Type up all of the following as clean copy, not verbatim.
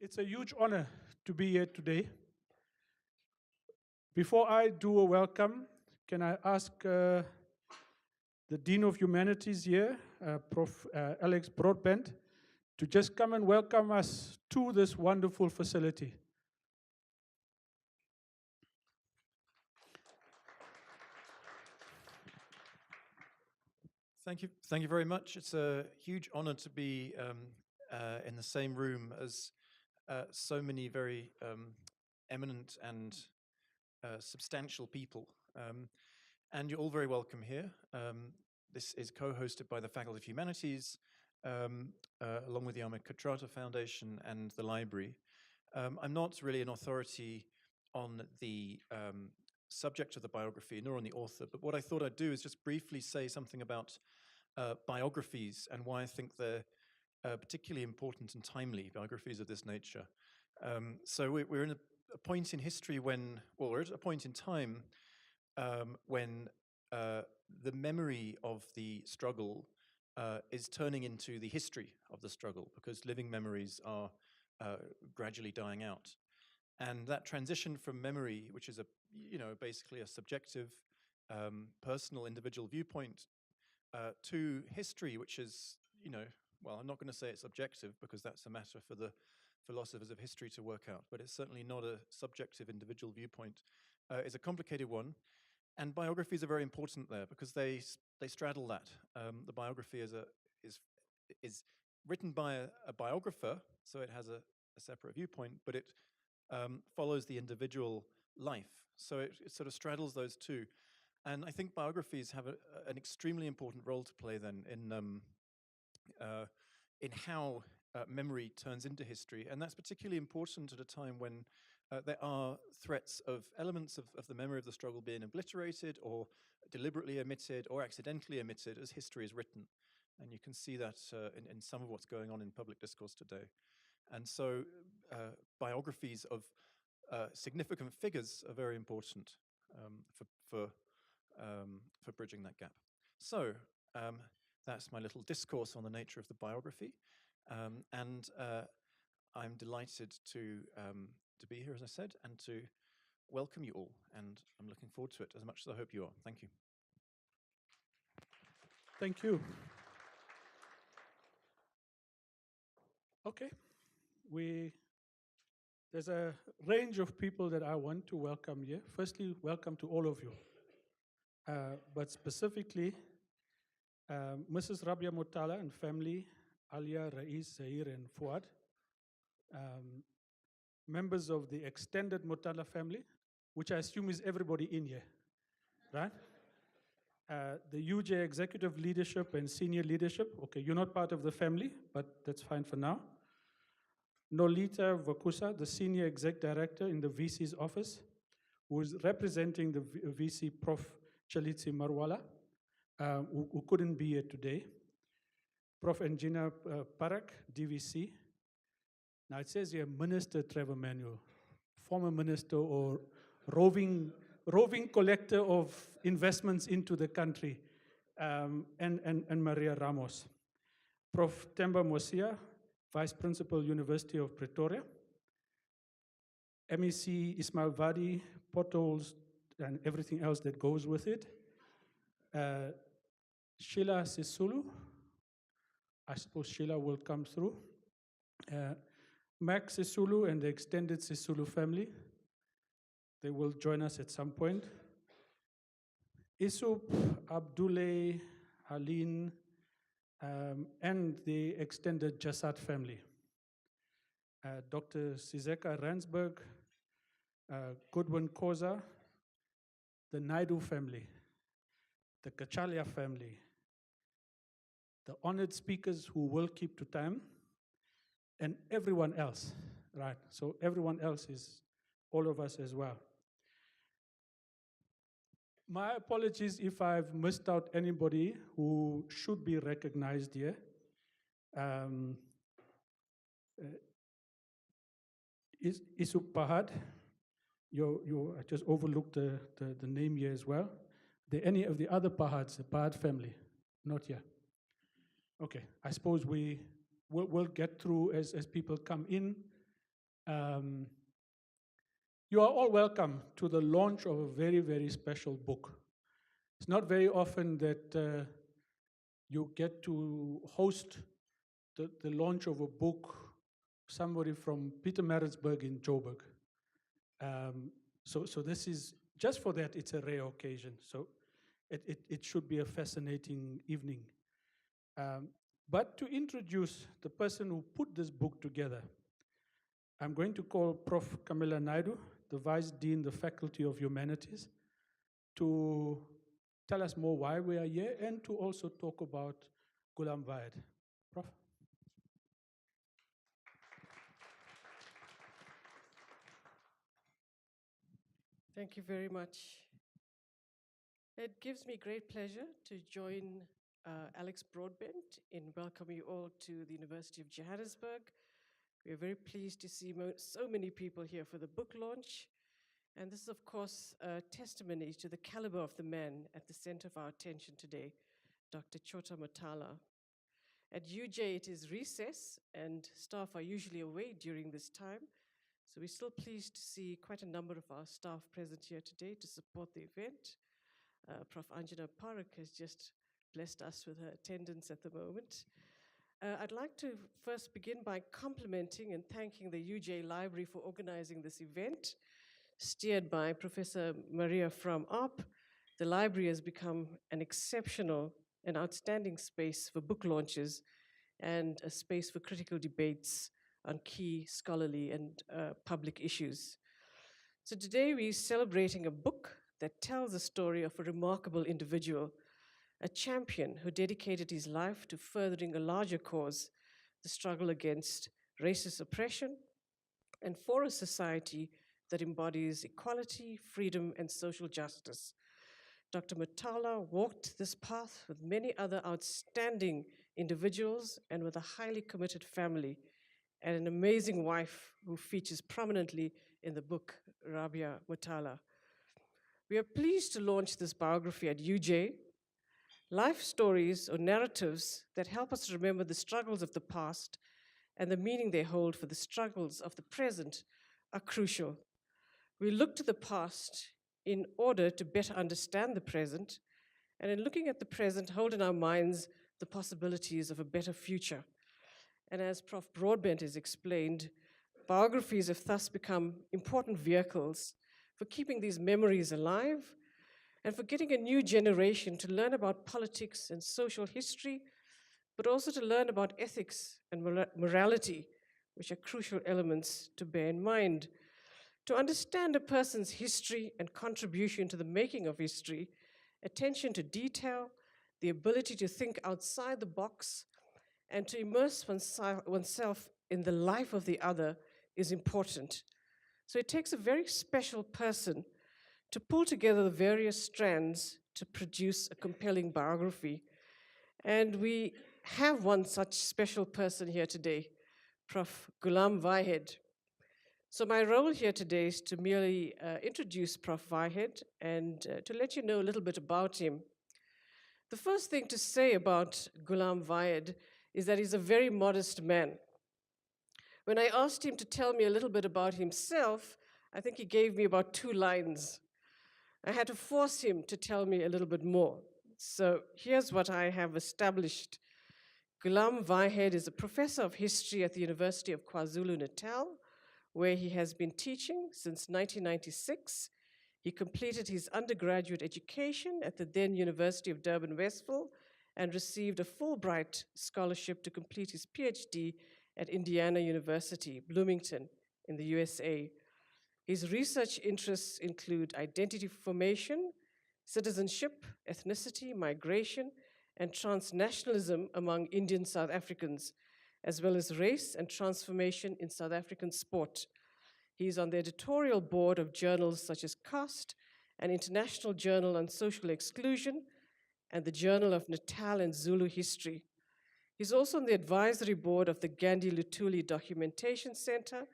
It's a huge honor to be here today. Before I do a welcome, can I ask the Dean of Humanities here, Prof. Alex Broadbent, to just come and welcome us to this wonderful facility. Thank you very much. It's a huge honor to be in the same room as so many very eminent and substantial people. And you're all very welcome here. This is co-hosted by the Faculty of Humanities, along with the Ahmed Kathrada Foundation and the library. I'm not really an authority on the subject of the biography, nor on the author, but what I thought I'd do is just briefly say something about biographies and why I think they're particularly important and timely, biographies of this nature. So we're in a point in history when, well, we're at a point in time when the memory of the struggle is turning into the history of the struggle, because living memories are gradually dying out. And that transition from memory, which is basically a subjective, personal, individual viewpoint, to history, which is, well, I'm not going to say it's objective because that's a matter for the philosophers of history to work out, but it's certainly not a subjective individual viewpoint, is a complicated one. And biographies are very important there because they straddle that. The biography is written by a biographer, so it has a separate viewpoint, but it follows the individual life. So it sort of straddles those two. And I think biographies have an extremely important role to play then in how memory turns into history. And that's particularly important at a time when there are threats of elements of the memory of the struggle being obliterated or deliberately omitted or accidentally omitted as history is written. And you can see that in some of what's going on in public discourse today. And so biographies of significant figures are very important for bridging that gap. So that's my little discourse on the nature of the biography. And I'm delighted to be here, as I said, and to welcome you all. And I'm looking forward to it as much as I hope you are. Thank you. Thank you. Okay. There's a range of people that I want to welcome here. Firstly, welcome to all of you. But specifically, Mrs. Rabia Motala and family, Alia, Rais, Zahir, and Fuad, members of the extended Motala family, which I assume is everybody in here, right? The UJ executive leadership and senior leadership. Okay, you're not part of the family, but that's fine for now. Nolita Vakusa, the senior exec director in the VC's office, who is representing the VC Prof. Chalitsi Marwala, who couldn't be here today. Prof. Engineer Parak, DVC. Now it says here, Minister Trevor Manuel, former minister or roving collector of investments into the country, and Maria Ramos. Prof. Temba Mosia, Vice Principal, University of Pretoria. MEC Ismail Vadi, potholes and everything else that goes with it. Sheila Sisulu, I suppose Sheila will come through. Max Sisulu and the extended Sisulu family, they will join us at some point. Isup, Abdullah, Aline, and the extended Jassat family. Dr. Sizeka Ransberg, Goodwin Koza, the Naidu family, the Kachalia family, the honored speakers who will keep to time, and everyone else, right? So everyone else is all of us as well. My apologies if I've missed out anybody who should be recognized here. Isuk Pahad, I just overlooked the name here as well. Are there any of the other Pahads, the Pahad family? Not here. Okay, I suppose we'll get through as people come in. Um, you are all welcome to the launch of a very, very special book. It's not very often that you get to host the launch of a book, somebody from Pietermaritzburg in Joburg. So this is, just for that, it's a rare occasion. So it should be a fascinating evening. But to introduce the person who put this book together, I'm going to call Prof. Camilla Naidu, the Vice Dean, the Faculty of Humanities, to tell us more why we are here and to also talk about GOOLAM VAHED. Prof. Thank you very much. It gives me great pleasure to join Alex Broadbent in welcoming you all to the University of Johannesburg. We are very pleased to see so many people here for the book launch. And this is, of course, a testimony to the caliber of the man at the center of our attention today, Dr. Chota Motala. At UJ, it is recess, and staff are usually away during this time. So we're still pleased to see quite a number of our staff present here today to support the event. Prof. Anjana Parak has just blessed us with her attendance at the moment. I'd like to first begin by complimenting and thanking the UJ Library for organizing this event. Steered by Professor Maria from ARP, the library has become an exceptional and outstanding space for book launches and a space for critical debates on key scholarly and public issues. So today we're celebrating a book that tells the story of a remarkable individual, a champion who dedicated his life to furthering a larger cause, the struggle against racist oppression, and for a society that embodies equality, freedom, and social justice. Dr. Motala walked this path with many other outstanding individuals and with a highly committed family and an amazing wife who features prominently in the book, Rabia Motala. We are pleased to launch this biography at UJ. Life stories or narratives that help us remember the struggles of the past and the meaning they hold for the struggles of the present are crucial. We look to the past in order to better understand the present, and in looking at the present, hold in our minds the possibilities of a better future. And as Prof. Broadbent has explained, biographies have thus become important vehicles for keeping these memories alive and for getting a new generation to learn about politics and social history, but also to learn about ethics and morality, which are crucial elements to bear in mind. To understand a person's history and contribution to the making of history, attention to detail, the ability to think outside the box, and to immerse oneself in the life of the other is important. So it takes a very special person to pull together the various strands to produce a compelling biography. And we have one such special person here today, Prof. GOOLAM VAHED. So my role here today is to merely introduce Prof. VAHED and to let you know a little bit about him. The first thing to say about GOOLAM VAHED is that he's a very modest man. When I asked him to tell me a little bit about himself, I think he gave me about 2 lines. I had to force him to tell me a little bit more. So here's what I have established. GOOLAM VAHED is a professor of history at the University of KwaZulu-Natal, where he has been teaching since 1996. He completed his undergraduate education at the then University of Durban-Westville and received a Fulbright scholarship to complete his PhD at Indiana University, Bloomington, in the USA. His research interests include identity formation, citizenship, ethnicity, migration, and transnationalism among Indian South Africans, as well as race and transformation in South African sport. He's on the editorial board of journals such as Cast, an international journal on social exclusion, and the Journal of Natal and Zulu History. He's also on the advisory board of the Gandhi Luthuli Documentation Center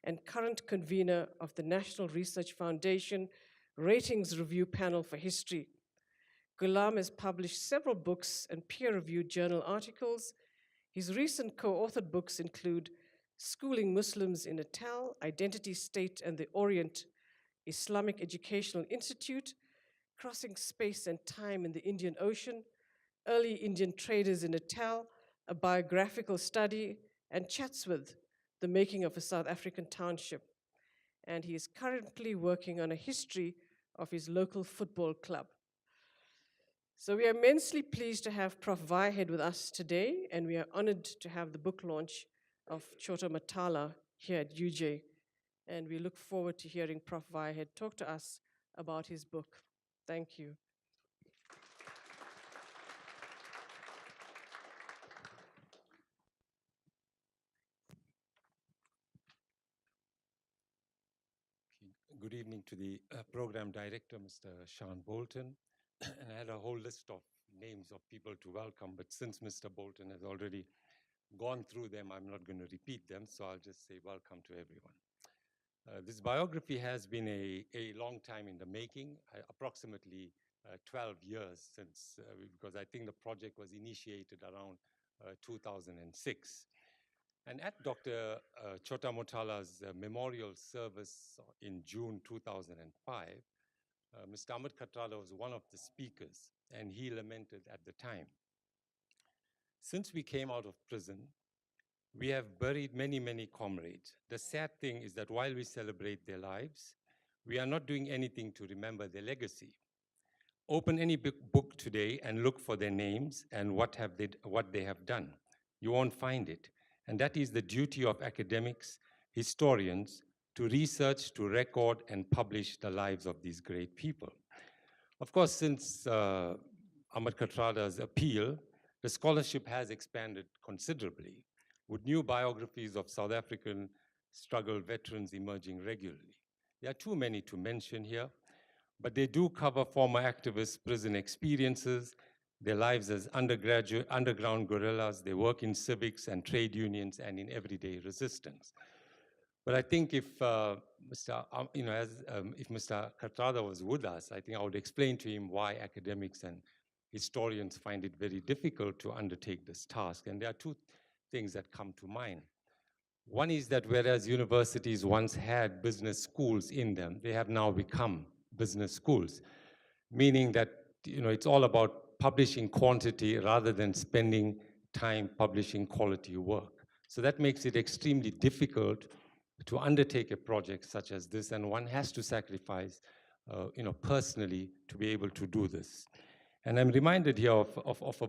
and current convener of the National Research Foundation Ratings Review Panel for History. GOOLAM has published several books and peer-reviewed journal articles. His recent co-authored books include Schooling Muslims in Natal, Identity State and the Orient Islamic Educational Institute, Crossing Space and Time in the Indian Ocean, Early Indian Traders in Natal, a biographical study, and chats with the making of a South African township. And he is currently working on a history of his local football club. So we are immensely pleased to have Prof. VAHED with us today, and we are honored to have the book launch of Chota Motala here at UJ. And we look forward to hearing Prof. VAHED talk to us about his book. Thank you. Good evening to the program director, Mr. Sean Bolton. And I had a whole list of names of people to welcome, but since Mr. Bolton has already gone through them, I'm not going to repeat them, so I'll just say welcome to everyone. This biography has been a long time in the making, approximately 12 years since, because I think the project was initiated around 2006. And at Dr. Chota Motala's memorial service in June 2005, Mr. Ahmed Kathrada was one of the speakers, and he lamented at the time, "Since we came out of prison, we have buried many, many comrades. The sad thing is that while we celebrate their lives, we are not doing anything to remember their legacy. Open any book today and look for their names and what they have done. You won't find it. And that is the duty of academics, historians, to research, to record, and publish the lives of these great people." Of course, since Ahmed Kathrada's appeal, the scholarship has expanded considerably, with new biographies of South African struggle veterans emerging regularly. There are too many to mention here, but they do cover former activists' prison experiences, their lives as underground guerrillas, they work in civics and trade unions and in everyday resistance. But I think if Mr. Kathrada was with us, I think I would explain to him why academics and historians find it very difficult to undertake this task. And there are two things that come to mind. One is that whereas universities once had business schools in them, they have now become business schools, meaning that it's all about publishing quantity rather than spending time publishing quality work. So that makes it extremely difficult to undertake a project such as this, and one has to sacrifice personally to be able to do this. And I'm reminded here of a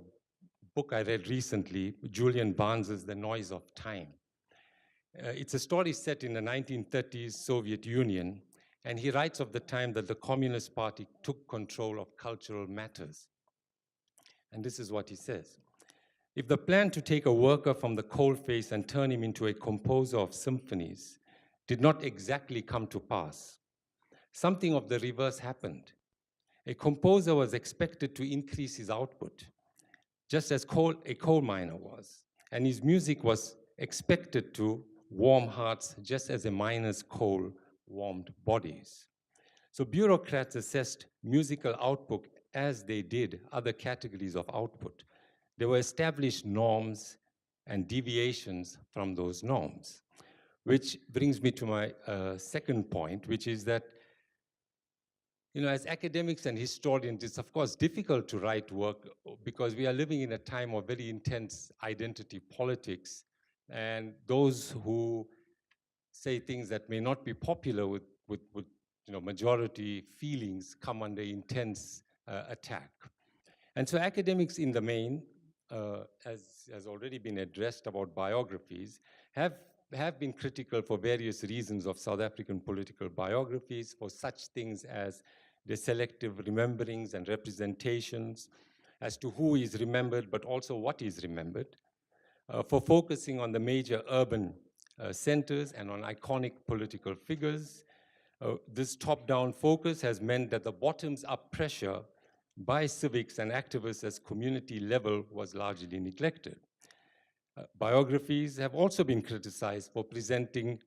book I read recently, Julian Barnes's The Noise of Time. It's a story set in the 1930s Soviet Union, and he writes of the time that the Communist Party took control of cultural matters. And this is what he says: "If the plan to take a worker from the coalface and turn him into a composer of symphonies did not exactly come to pass, something of the reverse happened. A composer was expected to increase his output, just as a coal miner was, and his music was expected to warm hearts, just as a miner's coal warmed bodies. So bureaucrats assessed musical output as they did other categories of output. There were established norms and deviations from those norms, which brings me to my second point, which is that as academics and historians, it's of course difficult to write work because we are living in a time of very intense identity politics, and those who say things that may not be popular with majority feelings come under intense attack. And so academics in the main, as has already been addressed about biographies, have been critical for various reasons of South African political biographies, for such things as the selective rememberings and representations as to who is remembered, but also what is remembered, for focusing on the major urban centers and on iconic political figures. This top-down focus has meant that the bottoms-up pressure by civics and activists as community level was largely neglected. Biographies have also been criticized for presenting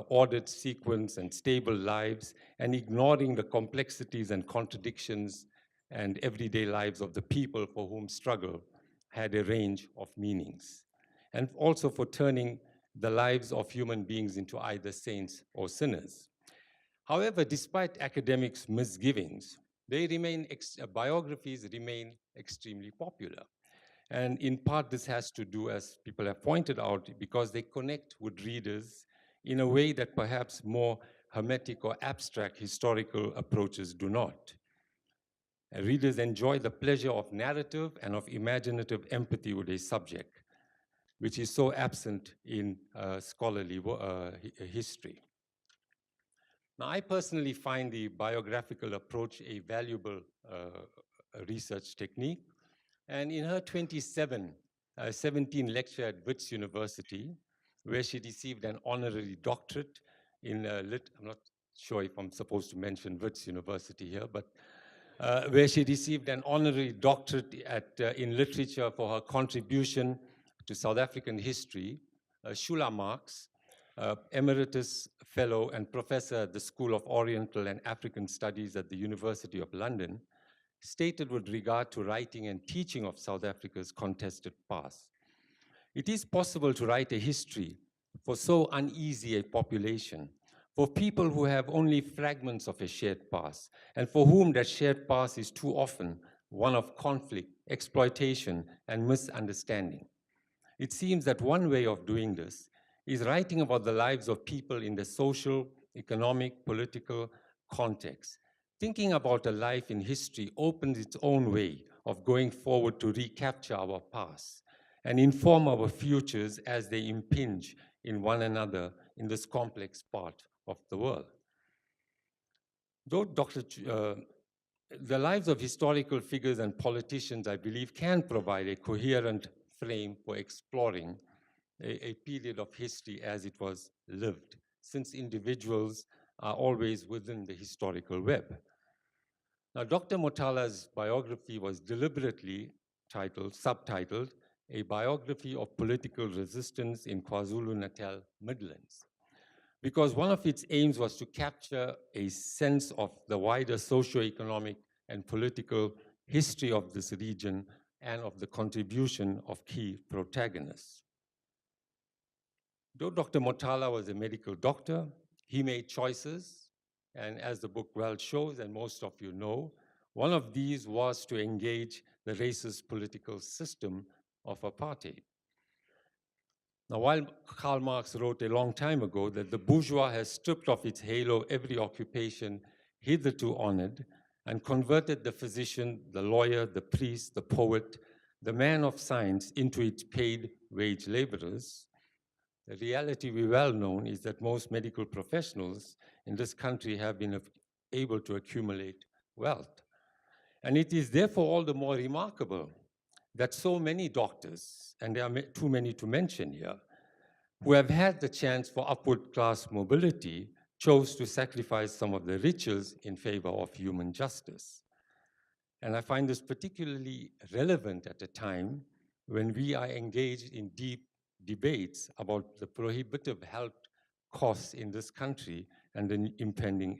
ordered sequence and stable lives and ignoring the complexities and contradictions and everyday lives of the people for whom struggle had a range of meanings, and also for turning the lives of human beings into either saints or sinners. However, despite academics' misgivings, biographies remain extremely popular. And in part, this has to do, as people have pointed out, because they connect with readers in a way that perhaps more hermetic or abstract historical approaches do not. Readers enjoy the pleasure of narrative and of imaginative empathy with a subject, which is so absent in scholarly history. Now, I personally find the biographical approach a valuable research technique. And in her 2017 lecture at Wits University, where she received an honorary doctorate in I'm not sure if I'm supposed to mention Wits University here, but where she received an honorary doctorate in literature for her contribution to South African history, Shula Marx, Emeritus Fellow and Professor at the School of Oriental and African Studies at the University of London, stated with regard to writing and teaching of South Africa's contested past. It is possible to write a history for so uneasy a population, for people who have only fragments of a shared past, and for whom that shared past is too often one of conflict, exploitation, and misunderstanding. It seems that one way of doing this is writing about the lives of people in the social, economic, political context. Thinking about a life in history opens its own way of going forward to recapture our past and inform our futures as they impinge in one another in this complex part of the world. Though the lives of historical figures and politicians, I believe, can provide a coherent frame for exploring a period of history as it was lived, since individuals are always within the historical web. Now, Dr. Motala's biography was deliberately subtitled, A Biography of Political Resistance in KwaZulu-Natal Midlands, because one of its aims was to capture a sense of the wider socio-economic and political history of this region and of the contribution of key protagonists. Though Dr. Motala was a medical doctor, he made choices, and as the book well shows, and most of you know, one of these was to engage the racist political system of apartheid. Now, while Karl Marx wrote a long time ago that the bourgeois has stripped off its halo every occupation hitherto honored and converted the physician, the lawyer, the priest, the poet, the man of science into its paid wage laborers, the reality we well know is that most medical professionals in this country have been able to accumulate wealth. And it is therefore all the more remarkable that so many doctors, and there are too many to mention here, who have had the chance for upward class mobility, chose to sacrifice some of the riches in favor of human justice. And I find this particularly relevant at a time when we are engaged in deep debates about the prohibitive health costs in this country and the impending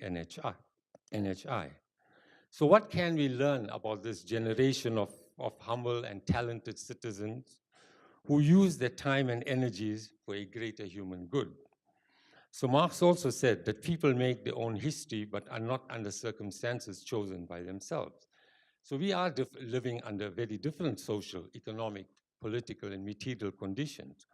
NHI. So what can we learn about this generation of humble and talented citizens who use their time and energies for a greater human good? So Marx also said that people make their own history but are not under circumstances chosen by themselves. So we are living under very different social, economic, political, and material conditions.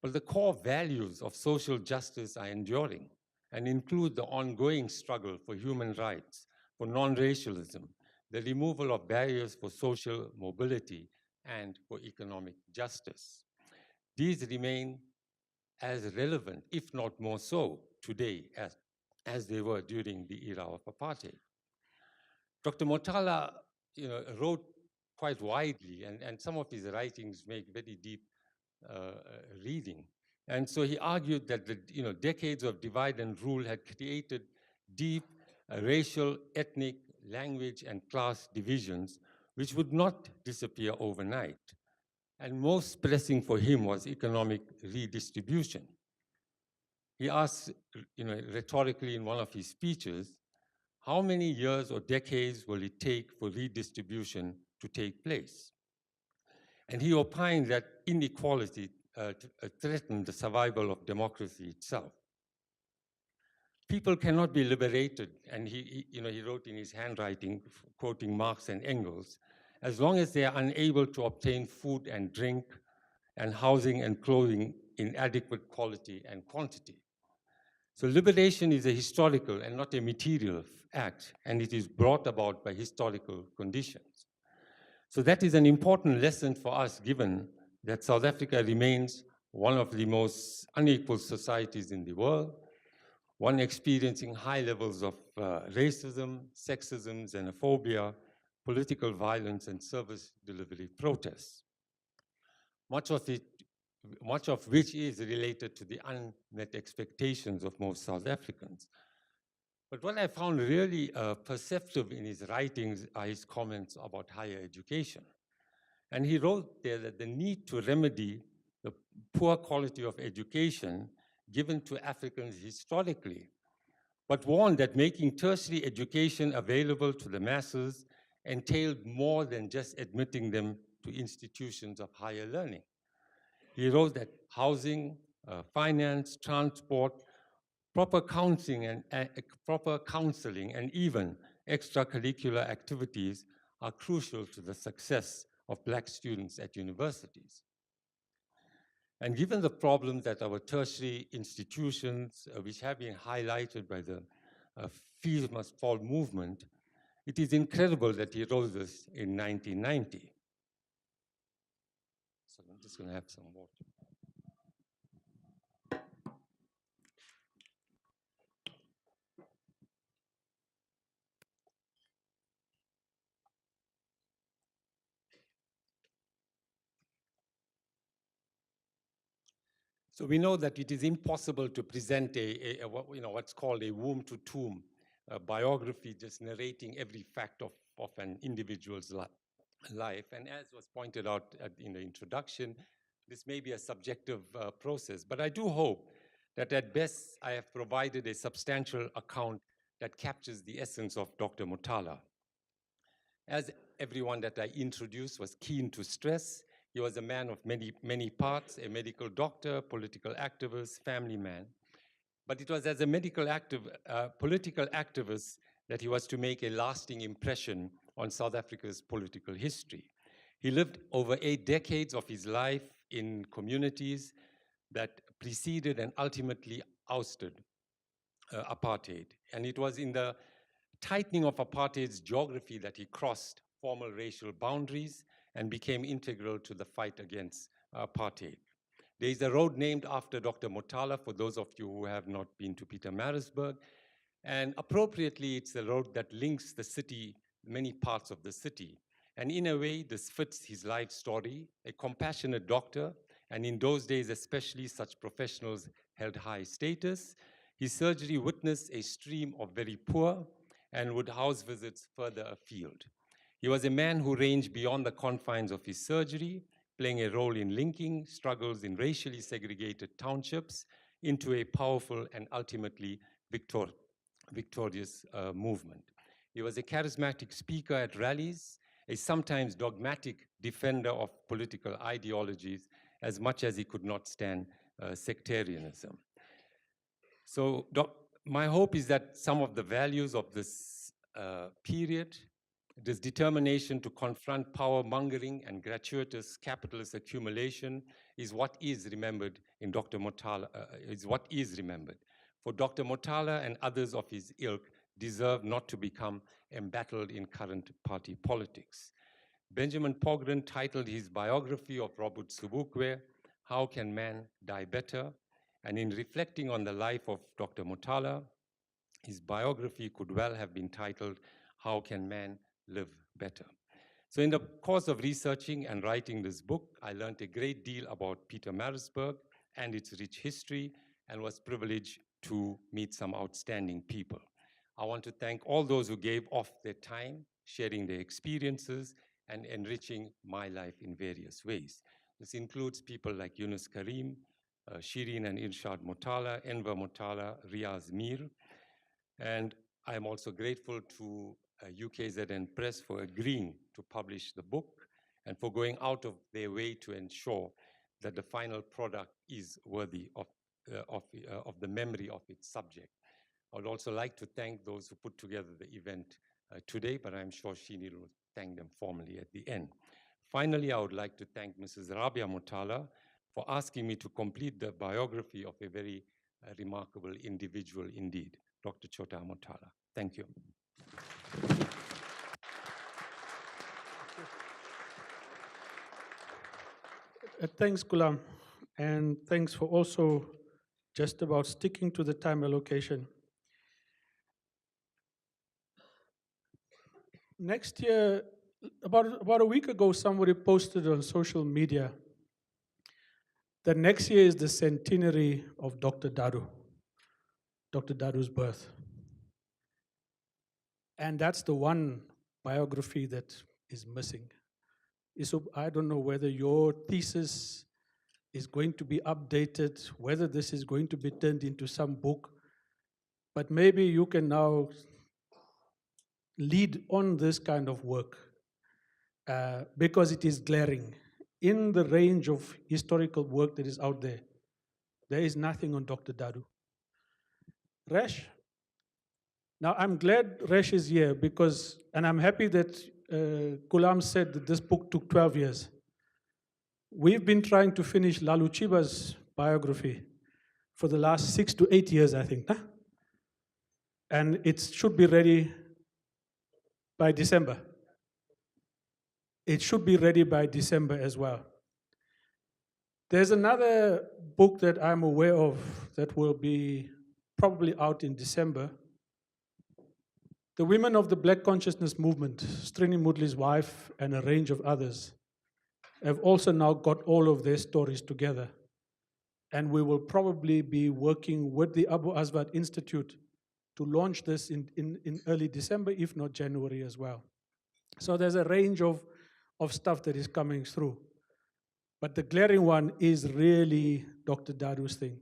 But the core values of social justice are enduring and include the ongoing struggle for human rights, for non-racialism, the removal of barriers for social mobility, and for economic justice. These remain as relevant, if not more so, today as they were during the era of apartheid. Dr. Motala wrote quite widely, and some of his writings make very deep reading. And so he argued that the decades of divide and rule had created deep racial, ethnic, language, and class divisions which would not disappear overnight. And most pressing for him was economic redistribution. He asked rhetorically in one of his speeches, how many years or decades will it take for redistribution to take place? And he opined that inequality threaten the survival of democracy itself. People cannot be liberated, and he wrote in his handwriting, quoting Marx and Engels, as long as they are unable to obtain food and drink and housing and clothing in adequate quality and quantity. So liberation is a historical and not a material act, and it is brought about by historical conditions. So that is an important lesson for us, given that South Africa remains one of the most unequal societies in the world, one experiencing high levels of racism, sexism, xenophobia, political violence, and service delivery protests. Much of which is related to the unmet expectations of most South Africans. But what I found really perceptive in his writings are his comments about higher education. And he wrote there that the need to remedy the poor quality of education given to Africans historically, but warned that making tertiary education available to the masses entailed more than just admitting them to institutions of higher learning. He wrote that housing, finance, transport, proper counseling, and even extracurricular activities are crucial to the success of Black students at universities. And given the problems that our tertiary institutions, which have been highlighted by the Fees Must Fall movement, it is incredible that he wrote this in 1990. So I'm just going to have some water. So we know that it is impossible to present what's called a womb-to-tomb biography, just narrating every fact of an individual's life. And as was pointed out in the introduction, this may be a subjective process, but I do hope that at best I have provided a substantial account that captures the essence of Dr. Motala. As everyone that I introduced was keen to stress, he was a man of many parts, a medical doctor, political activist, family man. But it was as a political activist that he was to make a lasting impression on South Africa's political history. He lived over 8 decades of his life in communities that preceded and ultimately ousted apartheid. And it was in the tightening of apartheid's geography that he crossed formal racial boundaries and became integral to the fight against apartheid. There is a road named after Dr. Motala, for those of you who have not been to Pietermaritzburg. And appropriately, it's a road that links the city, many parts of the city. And in a way, this fits his life story, a compassionate doctor, and in those days especially, such professionals held high status. His surgery witnessed a stream of very poor and would house visits further afield. He was a man who ranged beyond the confines of his surgery, playing a role in linking struggles in racially segregated townships into a powerful and ultimately victorious movement. He was a charismatic speaker at rallies, a sometimes dogmatic defender of political ideologies, as much as he could not stand sectarianism. So my hope is that some of the values of this period, this determination to confront power mongering and gratuitous capitalist accumulation is what is remembered in Dr. Motala, For Dr. Motala and others of his ilk deserve not to become embattled in current party politics. Benjamin Pogren titled his biography of Robert Sobukwe, How Can Man Die Better? And in reflecting on the life of Dr. Motala, his biography could well have been titled, How Can Man Live Better? So in the course of researching and writing this book, I learned a great deal about Pietermaritzburg and its rich history, and was privileged to meet some outstanding people. I want to thank all those who gave off their time, sharing their experiences, and enriching my life in various ways. This includes people like Yunus Karim, Shirin and Irshad Motala, Enver Motala, Riaz Mir. And I'm also grateful to UKZN Press for agreeing to publish the book and for going out of their way to ensure that the final product is worthy of the memory of its subject. I would also like to thank those who put together the event today, but I'm sure Sheeni will thank them formally at the end. Finally, I would like to thank Mrs. Rabia Motala for asking me to complete the biography of a very remarkable individual indeed, Dr. Chota Motala. Thank you. Thanks, GOOLAM, and thanks for also just about sticking to the time allocation. Next year, about a week ago, somebody posted on social media that next year is the centenary of Dr. Dadu's birth. And that's the one biography that is missing. So I don't know whether your thesis is going to be updated, whether this is going to be turned into some book, but maybe you can now lead on this kind of work because it is glaring. In the range of historical work that is out there, there is nothing on Dr. Dadu. Resh, now I'm glad Resh is here because, and I'm happy that GOOLAM said that this book took 12 years. We've been trying to finish Lalu Chiba's biography for the last 6 to 8 years, I think. Huh? And it should be ready by December. It should be ready by December as well. There's another book that I'm aware of that will be probably out in December. The women of the Black Consciousness Movement, Strini Mudli's wife and a range of others, have also now got all of their stories together. And we will probably be working with the Abu Aswad Institute to launch this in early December, if not January as well. So there's a range of stuff that is coming through. But the glaring one is really Dr. Dadu's thing.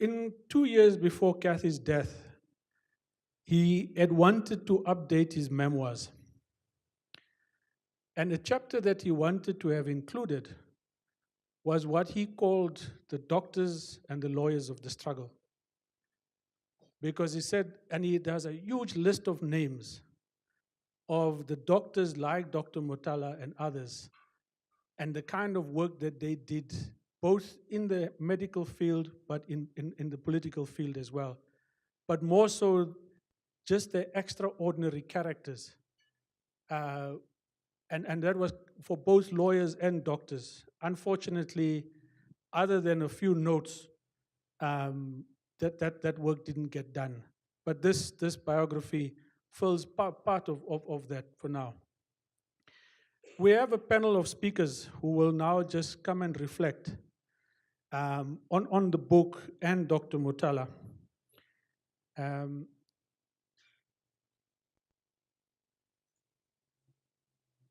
In 2 years before Kathy's death, he had wanted to update his memoirs. And a chapter that he wanted to have included was what he called the doctors and the lawyers of the struggle. Because he said, and he does a huge list of names of the doctors like Dr. Motala and others, and the kind of work that they did, both in the medical field, but in the political field as well. But more so, just the extraordinary characters. And that was for both lawyers and doctors. Unfortunately, other than a few notes, that work didn't get done. But this biography fills part of that for now. We have a panel of speakers who will now just come and reflect on the book and Dr. Motala.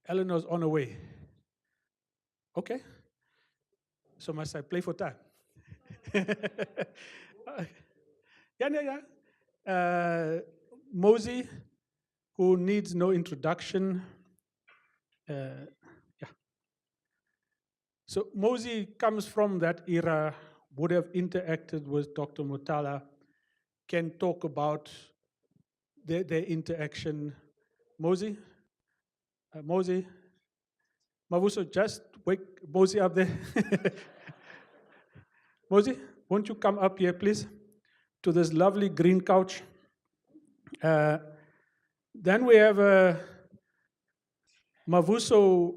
Eleanor's on her way. Okay. So must I play for time? Yeah. Mosey, who needs no introduction. Yeah. So Mosey comes from that era, would have interacted with Dr. Motala, can talk about their interaction. Mosey? Mosey? Mavuso, just wake Mosey up there. Mosey, won't you come up here, please, to this lovely green couch? Then we have Mavuso.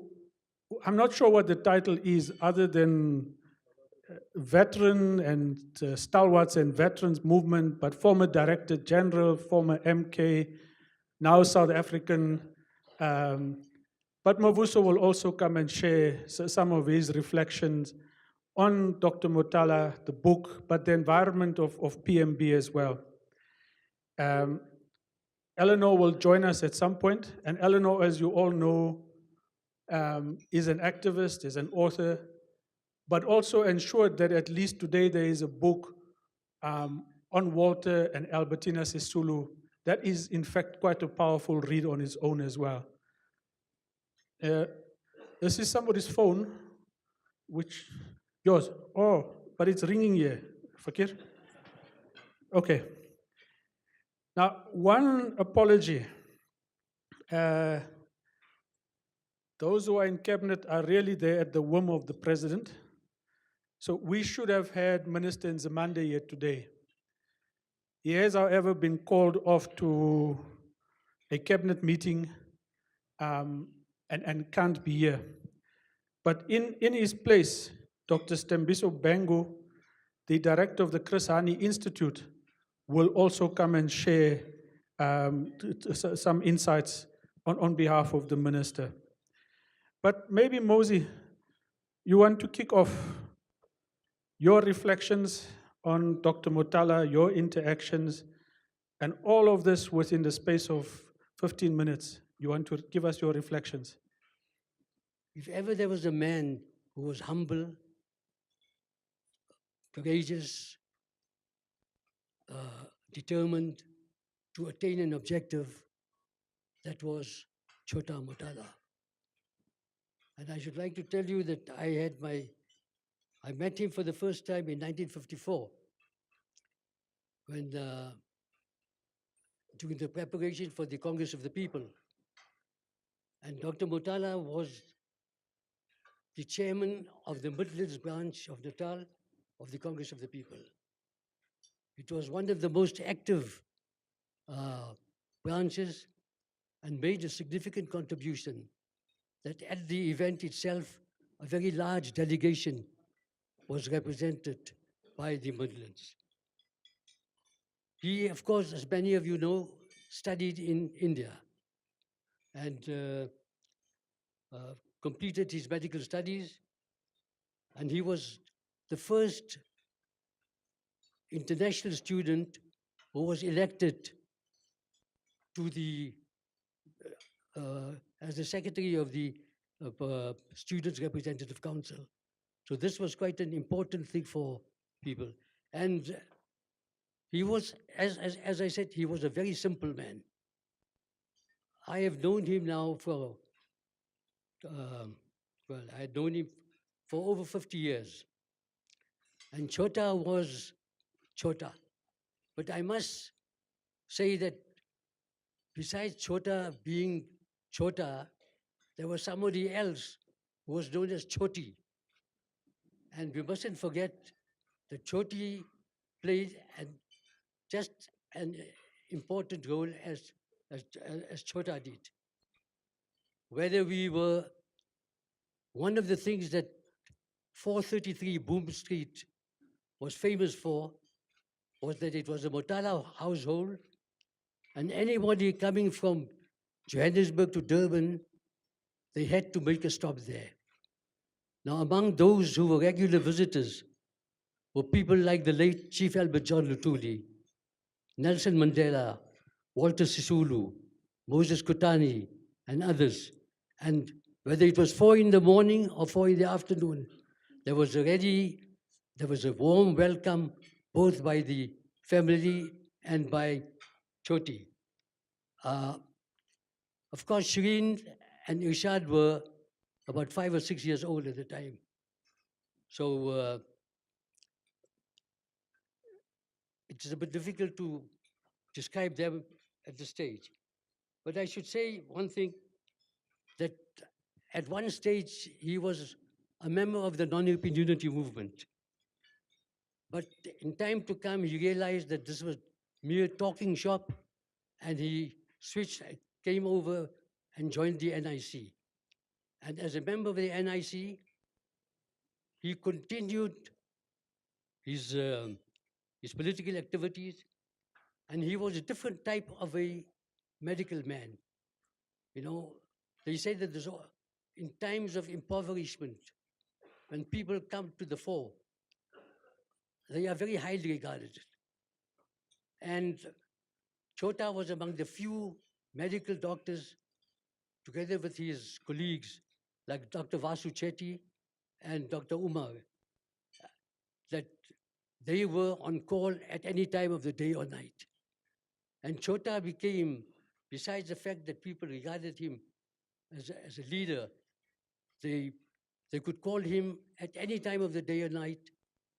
I'm not sure what the title is, other than veteran and stalwarts and veterans movement, but former Director General, former MK, now South African. But Mavuso will also come and share some of his reflections on Dr. Motala, the book, but the environment of PMB as well. Eleanor will join us at some point, and Eleanor, as you all know, is an activist, is an author, but also ensured that at least today there is a book on Walter and Albertina Sisulu that is in fact quite a powerful read on its own as well. This is somebody's phone, which, yours. Oh, but it's ringing here. Fakir? Okay. Now, one apology. Those who are in cabinet are really there at the whim of the president. So we should have had Minister Nzimande here today. He has, however, been called off to a cabinet meeting and can't be here. But in his place, Dr. Stembiso Bangu, the director of the Chris Hani Institute, will also come and share some insights on behalf of the minister. But maybe, Mosi, you want to kick off your reflections on Dr. Motala, your interactions, and all of this within the space of 15 minutes. You want to give us your reflections? If ever there was a man who was humble, courageous, determined to attain an objective, that was Chota Motala. And I should like to tell you that I met him for the first time in 1954, when during the preparation for the Congress of the People. And Dr. Motala was the chairman of the Midlands branch of Natal of the Congress of the People. It was one of the most active branches and made a significant contribution that at the event itself, a very large delegation was represented by the Midlands. He, of course, as many of you know, studied in India and completed his medical studies, and he was the first international student who was elected to the as the secretary of the Students' Representative Council. So this was quite an important thing for people. And he was, as I said, he was a very simple man. I have known him now for, well, I had known him for over 50 years. And Chota was Chota. But I must say that besides Chota being Chota, there was somebody else who was known as Choti. And we mustn't forget that Choti played just an important role as Chota did. Whether we were, one of the things that 433 Boom Street was famous for was that it was a Motala household, and anybody coming from Johannesburg to Durban, they had to make a stop there. Now, among those who were regular visitors were people like the late Chief Albert John Luthuli, Nelson Mandela, Walter Sisulu, Moses Kotane, and others. And whether it was 4 in the morning or 4 in the afternoon, there was a warm welcome both by the family and by Choti. Of course, Shireen and Irshad were about 5 or 6 years old at the time. So it's a bit difficult to describe them at this stage. But I should say one thing, that at one stage he was a member of the non-European unity movement. But in time to come, he realized that this was mere talking shop, and he switched, came over and joined the NIC. And as a member of the NIC, he continued his political activities, and he was a different type of a medical man. You know, they say that in times of impoverishment, when people come to the fore, they are very highly regarded. And Chota was among the few medical doctors, together with his colleagues like Dr. Vasu Chetty and Dr. Umar, that they were on call at any time of the day or night. And Chota became, besides the fact that people regarded him as a leader, They could call him at any time of the day or night,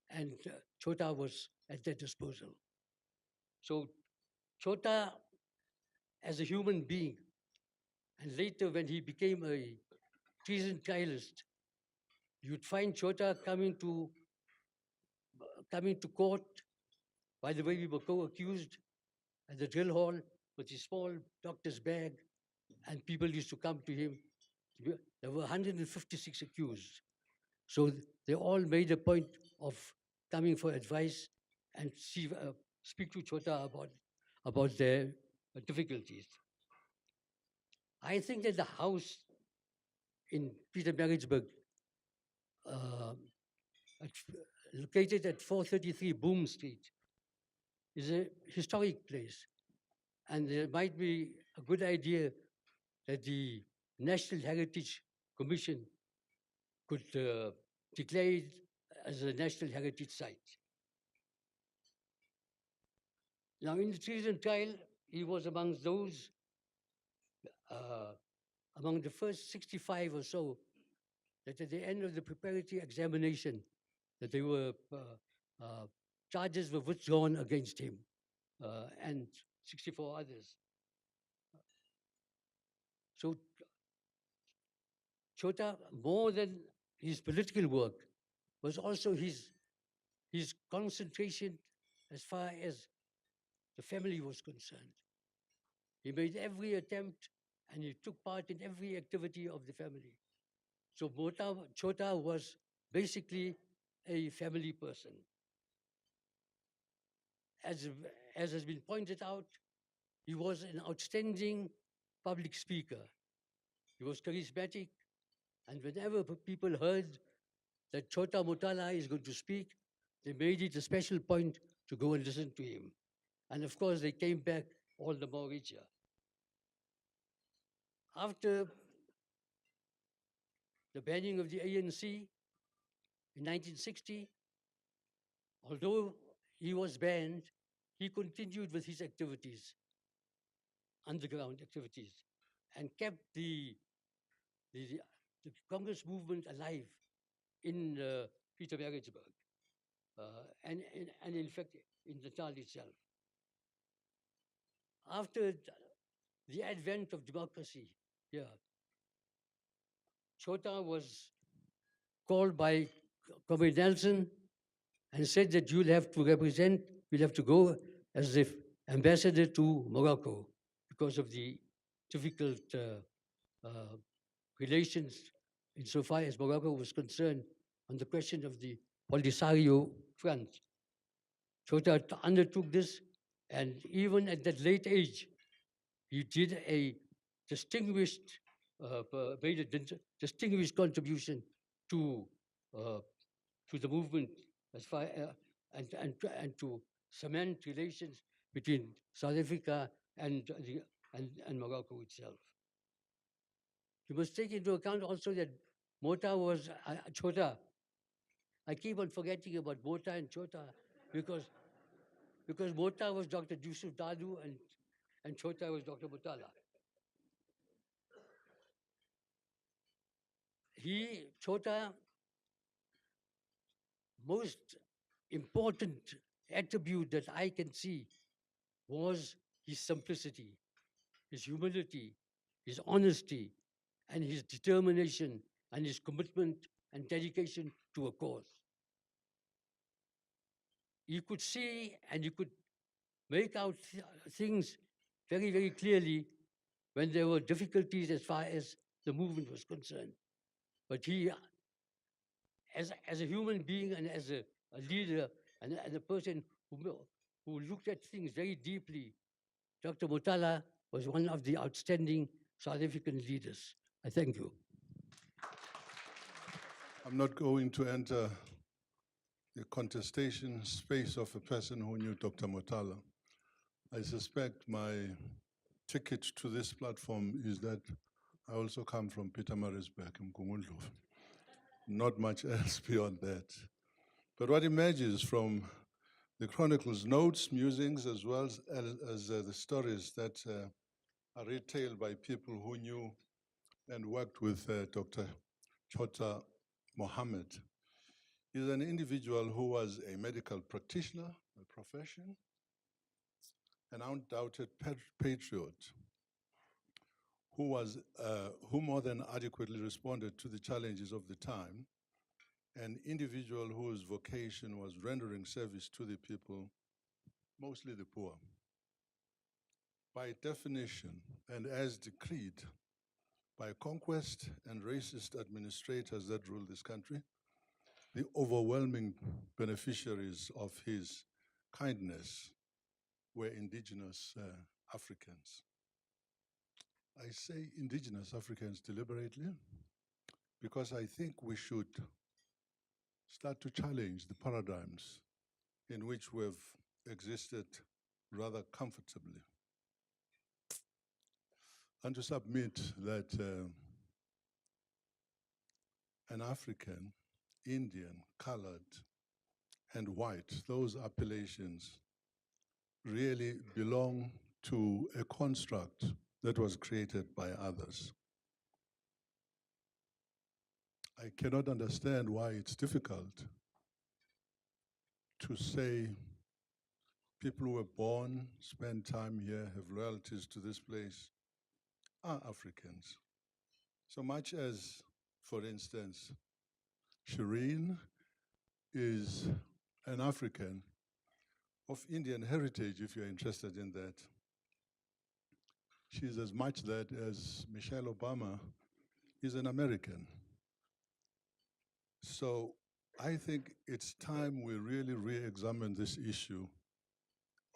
and Chota was at their disposal. So Chota, as a human being, and later when he became a treason trialist, you'd find Chota coming to court. By the way, we were co-accused at the drill hall with his small doctor's bag, and people used to come to him. There were 156 accused. So they all made a point of coming for advice and speak to Chota about their difficulties. I think that the house in Pietermaritzburg, located at 433 Boom Street, is a historic place. And there might be a good idea that the National Heritage Commission could declare it as a National Heritage Site. Now, in the treason trial, he was among those, among the first 65 or so, that at the end of the preparatory examination, that they were, charges were withdrawn against him and 64 others. So Chota, more than his political work, was also his concentration as far as the family was concerned. He made every attempt and he took part in every activity of the family. So Chota was basically a family person. As has been pointed out, he was an outstanding public speaker. He was charismatic, and whenever people heard that Chota Motala is going to speak, they made it a special point to go and listen to him. And of course, they came back all the more richer. After the banning of the ANC in 1960, although he was banned, he continued with his activities, underground activities, and kept the Congress movement alive in Pietermaritzburg, and in fact in Natal itself. After the advent of democracy here, Chota was called by Comrade Nelson and said that you'll have to go as the ambassador to Morocco because of the difficult relations insofar as Morocco was concerned on the question of the Polisario front. Chota undertook this, and even at that late age, he did a distinguished, made a distinguished contribution to the movement as far and to cement relations between South Africa and Morocco itself. You must take into account also that Mota was Chota. I keep on forgetting about Mota and Chota because Mota was Dr. Yusuf Dadu and Chota was Dr. Motala. Chota, most important attribute that I can see was his simplicity, his humility, his honesty, and his determination and his commitment and dedication to a cause. You could see and you could make out things very, very clearly when there were difficulties as far as the movement was concerned. But he, as a human being and as a leader and a person who looked at things very deeply, Dr. Motala was one of the outstanding South African leaders. I thank you. I'm not going to enter the contestation space of a person who knew Dr. Motala. I suspect my ticket to this platform is that I also come from Pietermaritzburg, Mgungundlovu. Not much else beyond that. But what emerges from the chronicles, notes, musings, as well as the stories that are retailed by people who knew and worked with Dr. Chota Mohammed is an individual who was a medical practitioner, a profession, an undoubted patriot, who more than adequately responded to the challenges of the time, an individual whose vocation was rendering service to the people, mostly the poor. By definition, and as decreed by conquest and racist administrators that ruled this country, the overwhelming beneficiaries of his kindness were indigenous Africans. I say indigenous Africans deliberately because I think we should start to challenge the paradigms in which we've existed rather comfortably, and to submit that an African, Indian, colored, and white, those appellations really belong to a construct that was created by others. I cannot understand why it's difficult to say people who were born, spend time here, have loyalties to this place, are Africans. So much as, for instance, Shireen is an African of Indian heritage, if you're interested in that. She's as much that as Michelle Obama is an American. So I think it's time we really re-examine this issue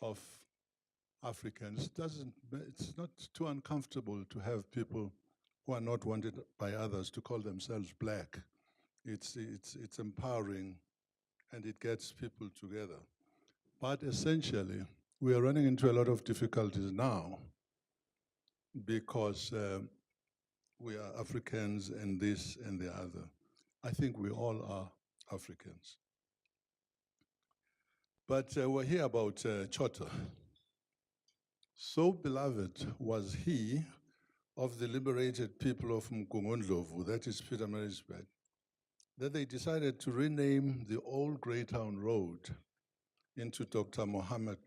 of Africans. It's not too uncomfortable to have people who are not wanted by others to call themselves black. It's empowering, and it gets people together. But essentially, we are running into a lot of difficulties now because we are Africans and this and the other. I think we all are Africans. But we're here about Chota. So beloved was he of the liberated people of Mgungundlovu, that is Pietermaritzburg, that they decided to rename the old Greytown Road into Dr. Mohamed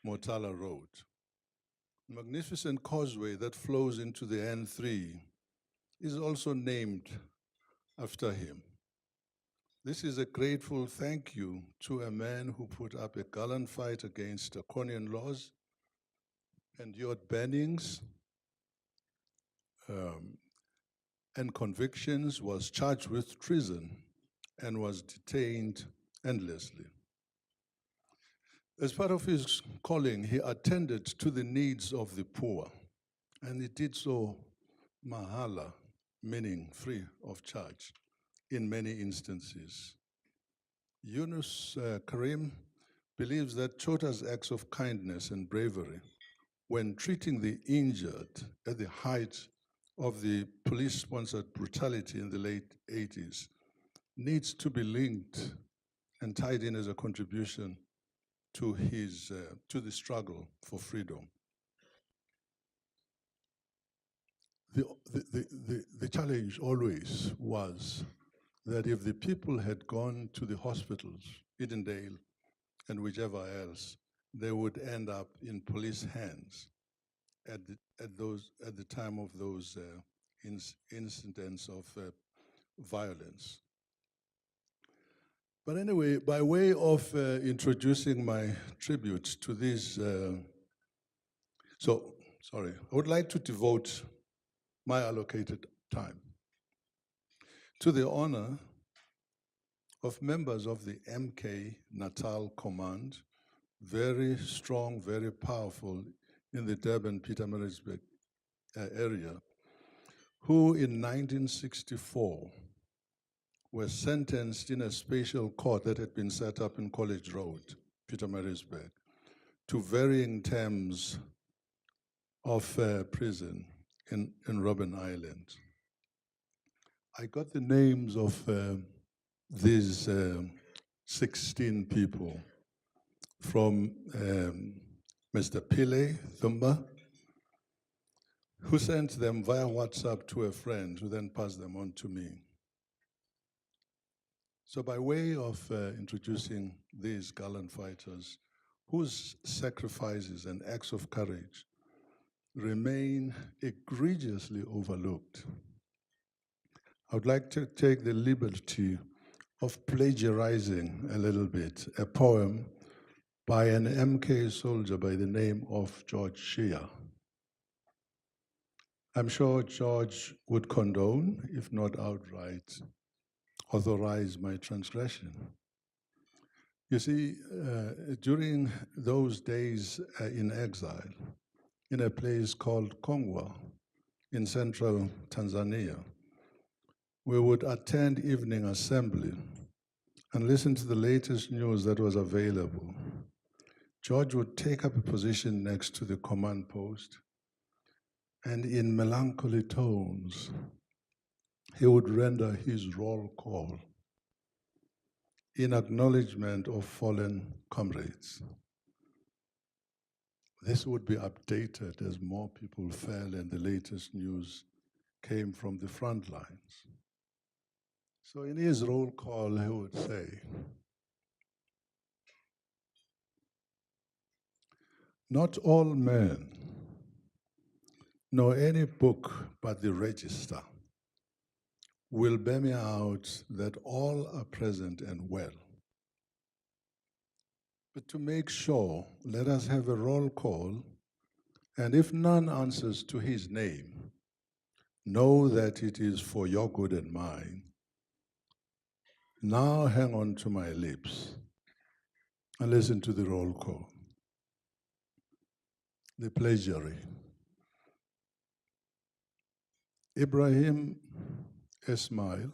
Motala Road. A magnificent causeway that flows into the N3 is also named after him. This is a grateful thank you to a man who put up a gallant fight against draconian laws, endured bannings and convictions, was charged with treason, and was detained endlessly. As part of his calling, he attended to the needs of the poor, and he did so mahala, meaning free of charge, in many instances. Yunus Karim believes that Chota's acts of kindness and bravery when treating the injured at the height of the police-sponsored brutality in the late 80s needs to be linked and tied in as a contribution to the struggle for freedom. The challenge always was that if the people had gone to the hospitals, Edendale and whichever else, they would end up in police hands at the time of those incidents of violence. But anyway, by way of introducing my tribute to these, I would like to devote my allocated time to the honor of members of the MK Natal Command, very strong, very powerful in the Durban, Pietermaritzburg area, who in 1964 were sentenced in a special court that had been set up in College Road, Pietermaritzburg, to varying terms of prison in Robben Island. I got the names of these 16 people from Mr. Pile Thumba, who sent them via WhatsApp to a friend who then passed them on to me. So by way of introducing these gallant fighters whose sacrifices and acts of courage remain egregiously overlooked, I would like to take the liberty of plagiarizing a little bit a poem by an MK soldier by the name of George Shear. I'm sure George would condone, if not outright authorize, my transgression. You see, during those days in exile, in a place called Kongwa in central Tanzania, we would attend evening assembly and listen to the latest news that was available. George would take up a position next to the command post, and in melancholy tones, he would render his roll call in acknowledgement of fallen comrades. This would be updated as more people fell and the latest news came from the front lines. So in his roll call, he would say, "Not all men know any book but the register will bear me out that all are present and well. But to make sure, let us have a roll call, and if none answers to his name, know that it is for your good and mine. Now hang on to my lips and listen to the roll call." The plagiary. Ibrahim Ismail,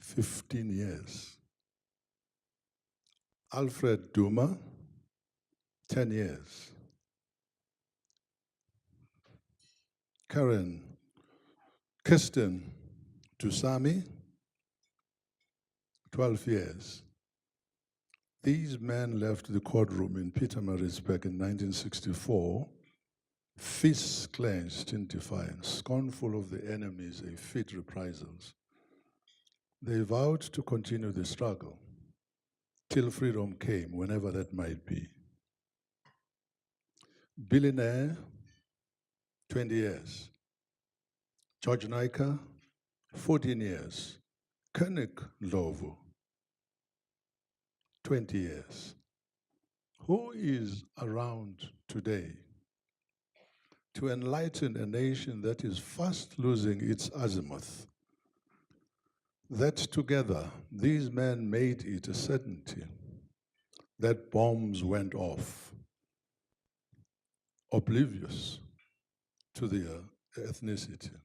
15 years. Alfred Duma, 10 years. Kirsten Tusami, 12 years. These men left the courtroom in Pietermaritzburg in 1964, fists clenched in defiance, scornful of the enemies they fit reprisals. They vowed to continue the struggle till freedom came, whenever that might be. Billionaire, 20 years. George Naika, 14 years. Koenig Lovo, 20 years. Who is around today to enlighten a nation that is fast losing its azimuth? That together, these men made it a certainty that bombs went off, oblivious to their ethnicity.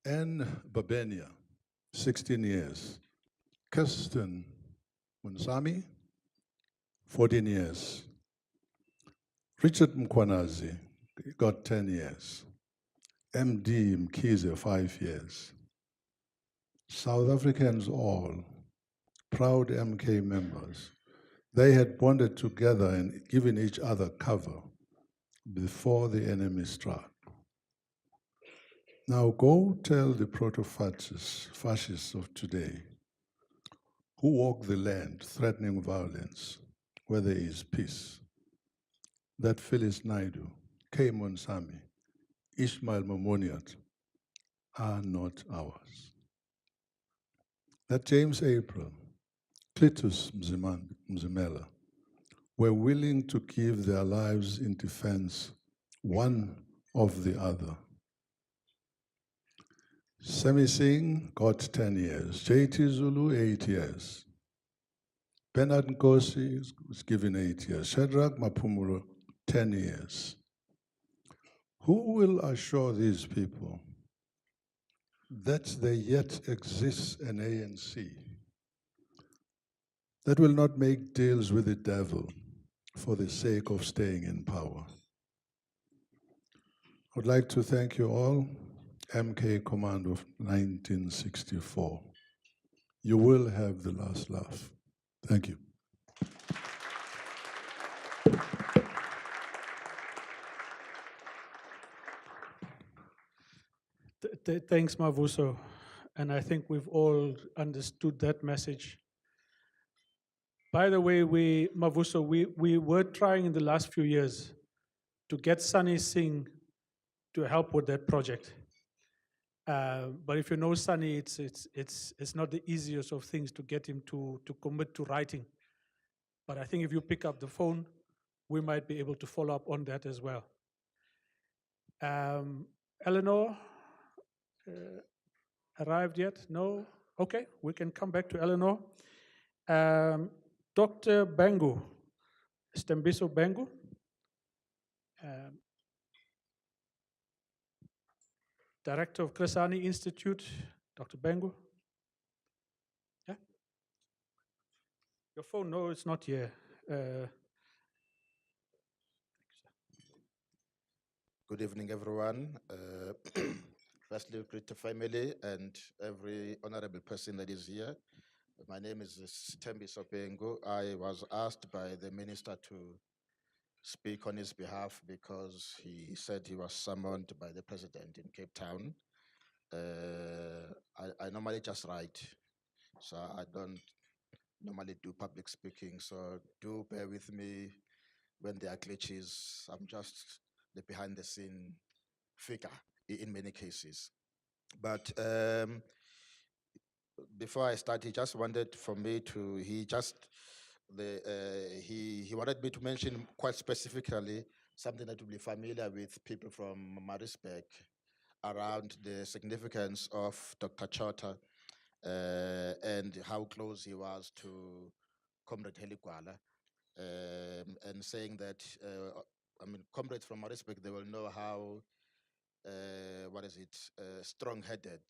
Anne Babenia, 16 years. Kirsten Munsami, 14 years. Richard Mkwanazi got 10 years. MD Mkhize, 5 years. South Africans all, proud MK members, they had bonded together and given each other cover before the enemy struck. Now go tell the proto-fascists of today, who walk the land threatening violence where there is peace, that Phyllis Naidu, K. Monsami, Ishmael Momoniat are not ours. That James April, Cletus Mzimela were willing to give their lives in defense one of the other. Semi Singh got 10 years, J.T. Zulu 8 years. Bernard Nkosi was given 8 years, Shadrach Mapumulo 10 years. Who will assure these people that there yet exists an ANC that will not make deals with the devil for the sake of staying in power? I would like to thank you all, MK Command of 1964. You will have the last laugh. Thank you. Thanks, Mavuso. And I think we've all understood that message. By the way, Mavuso, we were trying in the last few years to get Sunny Singh to help with that project. But if you know Sunny, it's not the easiest of things to get him to commit to writing. But I think if you pick up the phone, we might be able to follow up on that as well. Eleanor, arrived yet? No? Okay, we can come back to Eleanor. Dr. Bangu, Stembiso Bangu. Director of Kresani Institute, Dr. Bangu. Yeah? Your phone, no, it's not here. Good evening, everyone. Firstly, greet the family and every honorable person that is here. My name is Tembi Sopengo. I was asked by the minister to speak on his behalf because he said he was summoned by the president in Cape Town. I normally just write, so I don't normally do public speaking, so do bear with me when there are glitches. I'm just the behind the scene figure in many cases. But before I start, he just wanted for me to, he wanted me to mention quite specifically something that will be familiar with people from Maritzburg around the significance of Dr. Chota and how close he was to Comrade Helikwala, and saying that, I mean, comrades from Maritzburg, they will know how, strong-headed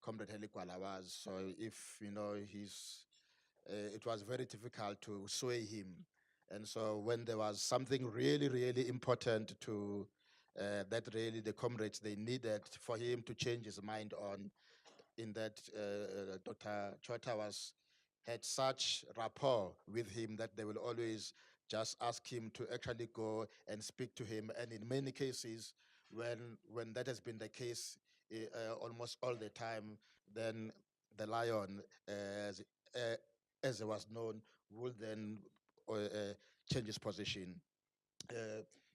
Comrade Helikwala was. So if, you know, it was very difficult to sway him. And so when there was something really, really important to, that really the comrades, they needed for him to change his mind on, in that Dr. Chota had such rapport with him that they will always just ask him to actually go and speak to him. And in many cases, when that has been the case, almost all the time, then the lion, as it was known, will then change his position.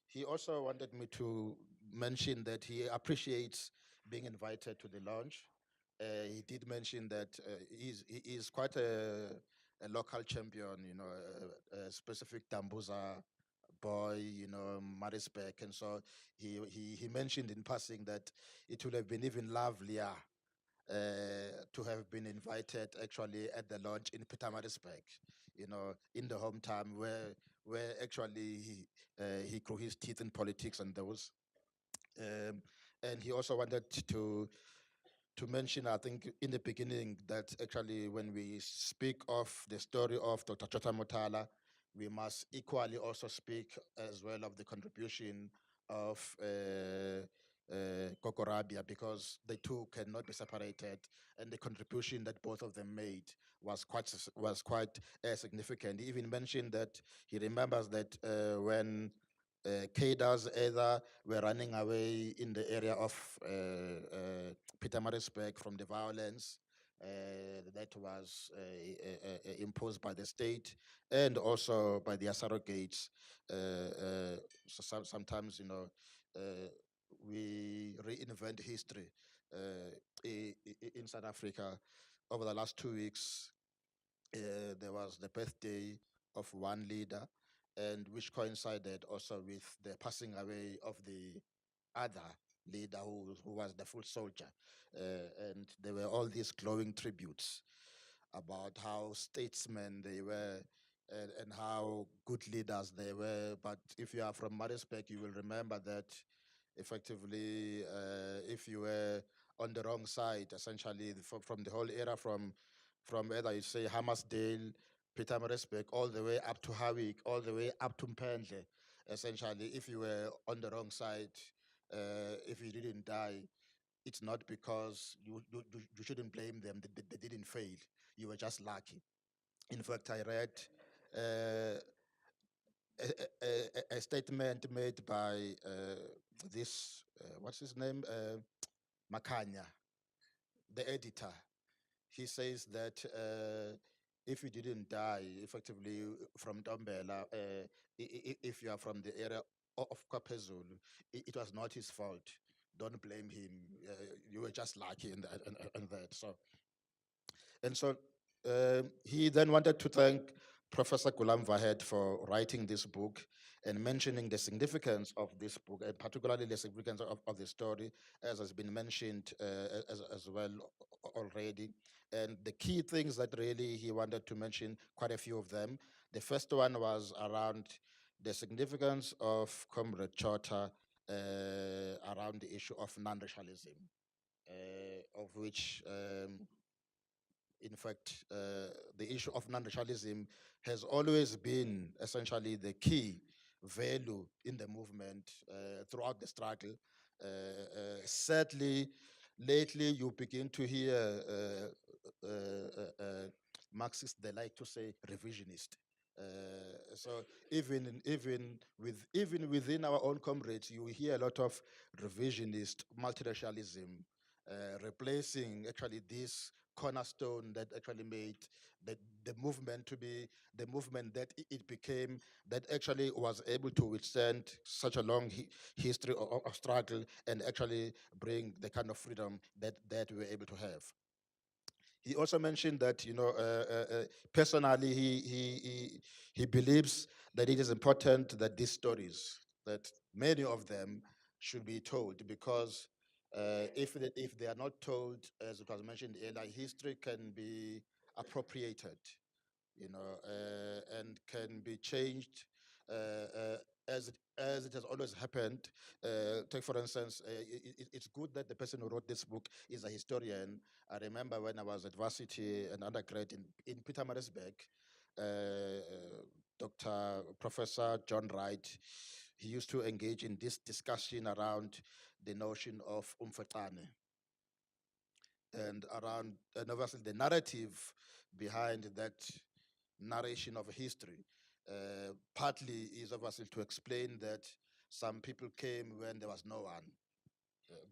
He also wanted me to mention that he appreciates being invited to the launch. He did mention that he is quite a local champion, you know, a specific Dambuza boy, you know, Maritzburg. And so he mentioned in passing that it would have been even lovelier to have been invited actually at the launch in Pietermaritzburg, you know, in the hometown where actually he grew his teeth in politics and those. And he also wanted to mention, I think, in the beginning, that actually when we speak of the story of Dr. Chota Motala, we must equally also speak as well of the contribution of Koko Rabia, because the two cannot be separated, and the contribution that both of them made was quite significant. He even mentioned that he remembers that when cadres either were running away in the area of Pietermaritzburg from the violence that was imposed by the state and also by their surrogates. So sometimes, you know, we reinvent history. In South Africa, over the last 2 weeks, there was the birthday of one leader, and which coincided also with the passing away of the other leader who was the full soldier. And there were all these glowing tributes about how statesmen they were and how good leaders they were. But if you are from Maritzburg, you will remember that effectively, if you were on the wrong side, essentially from the whole era, from whether you say Hammersdale, Pietermaritzburg, all the way up to Howick, all the way up to Mpendle, essentially, if you were on the wrong side, if you didn't die, it's not because you shouldn't blame them, they didn't fail. You were just lucky. In fact, I read a statement made by this, what's his name? Makanya, the editor, he says that if you didn't die effectively from Dombela, if you are from the area of KwaZulu, it was not his fault. Don't blame him. You were just lucky in that and that. So he then wanted to thank Professor GOOLAM VAHED for writing this book and mentioning the significance of this book, and particularly the significance of the story, as has been mentioned as well already. And the key things that really he wanted to mention, quite a few of them. The first one was around the significance of Comrade Chota around the issue of non-racialism, of which in fact, the issue of non-racialism has always been essentially the key value in the movement throughout the struggle. Sadly, lately you begin to hear Marxists, they like to say revisionist. So even within our own comrades, you hear a lot of revisionist multiracialism, replacing actually this cornerstone that actually made the movement to be the movement that it became, that actually was able to withstand such a long history of struggle and actually bring the kind of freedom that we were able to have. He also mentioned that, personally, he believes that it is important that these stories, that many of them should be told, because if they are not told, as it was mentioned earlier, history can be appropriated, and can be changed as it has always happened. Take for instance, it's good that the person who wrote this book is a historian. I remember when I was at varsity and undergrad in Pietermaritzburg, Dr. Professor John Wright, he used to engage in this discussion around the notion of umfetane and obviously the narrative behind that narration of history. Partly is obviously to explain that some people came when there was no one,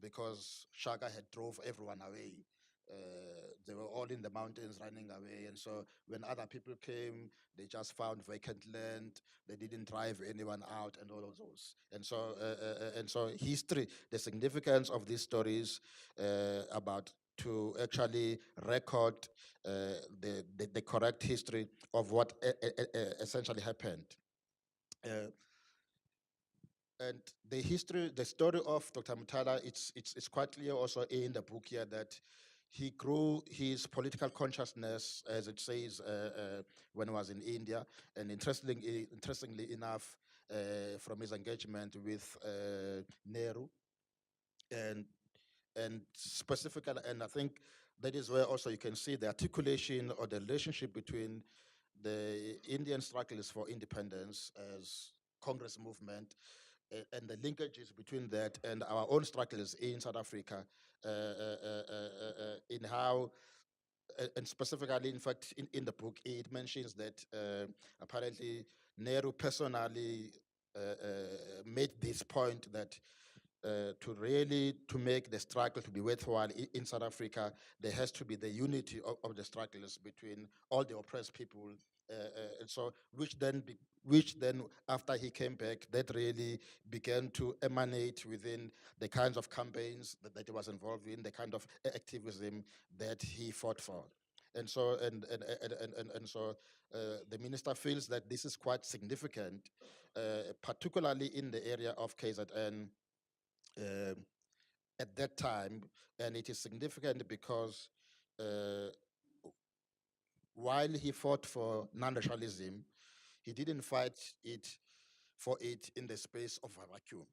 because Shaka had drove everyone away. They were all in the mountains running away, and so when other people came, they just found vacant land. They didn't drive anyone out, and all of those. And so history, the significance of these stories about to actually record the correct history of what essentially happened. And the story of Dr. Motala, it's quite clear also in the book here that he grew his political consciousness, as it says, when he was in India. And interestingly enough, from his engagement with Nehru, and specifically, and I think that is where also you can see the articulation or the relationship between the Indian struggles for independence as Congress movement, and the linkages between that and our own struggles in South Africa, in how, and specifically, in fact, in the book, it mentions that apparently Nehru personally made this point that to make the struggle to be worthwhile in South Africa, there has to be the unity of the struggles between all the oppressed people. And so, which then after he came back, that really began to emanate within the kinds of campaigns that he was involved in, the kind of activism that he fought for. And so, the minister feels that this is quite significant, particularly in the area of KZN at that time. And it is significant because while he fought for non-racialism, he didn't fight for it in the space of a vacuum.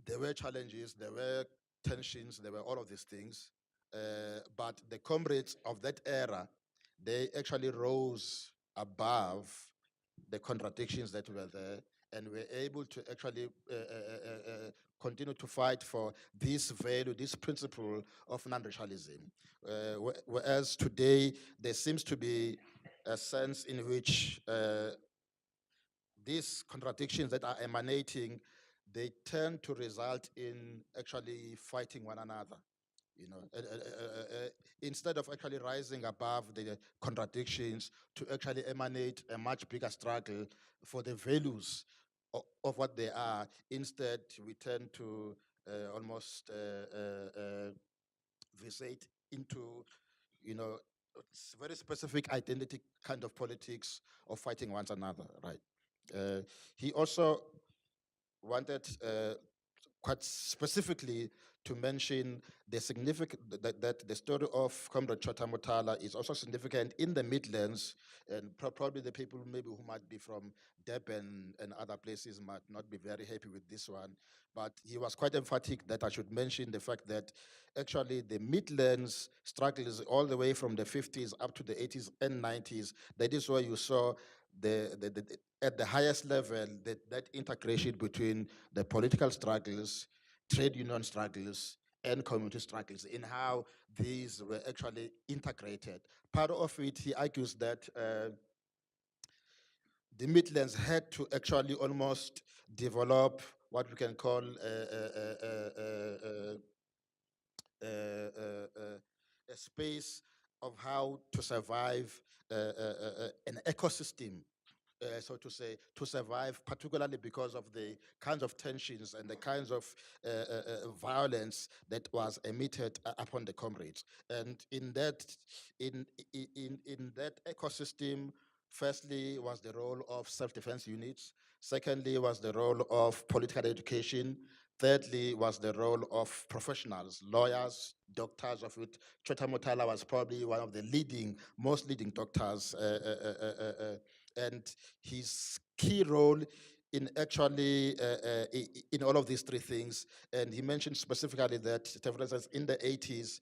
There were challenges, there were tensions, there were all of these things. But the comrades of that era, they actually rose above the contradictions that were there, and were able to actually continue to fight for this value, this principle of non-racialism. Whereas today, there seems to be a sense in which these contradictions that are emanating, they tend to result in actually fighting one another. Instead of actually rising above the contradictions to actually emanate a much bigger struggle for the values of what they are, instead we tend to almost visate into, very specific identity kind of politics of fighting one another, right? He also wanted quite specifically to mention the significant that the story of Comrade Chota Motala is also significant in the Midlands, and probably the people maybe who might be from Durban and other places might not be very happy with this one. But he was quite emphatic that I should mention the fact that actually the Midlands struggles all the way from the 50s up to the 80s and 90s. That is where you saw at the highest level, that integration between the political struggles, trade union struggles, and community struggles, in how these were actually integrated. Part of it, he argues that the Midlands had to actually almost develop what we can call a space of how to survive an ecosystem, so to say, to survive, particularly because of the kinds of tensions and the kinds of violence that was emitted upon the comrades. And in that ecosystem, firstly was the role of self-defense units. Secondly was the role of political education. Thirdly was the role of professionals, lawyers, doctors, of which Chota Motala was probably one of the most leading doctors, and his key role in actually in all of these three things. And he mentioned specifically that, for instance, in the 80s,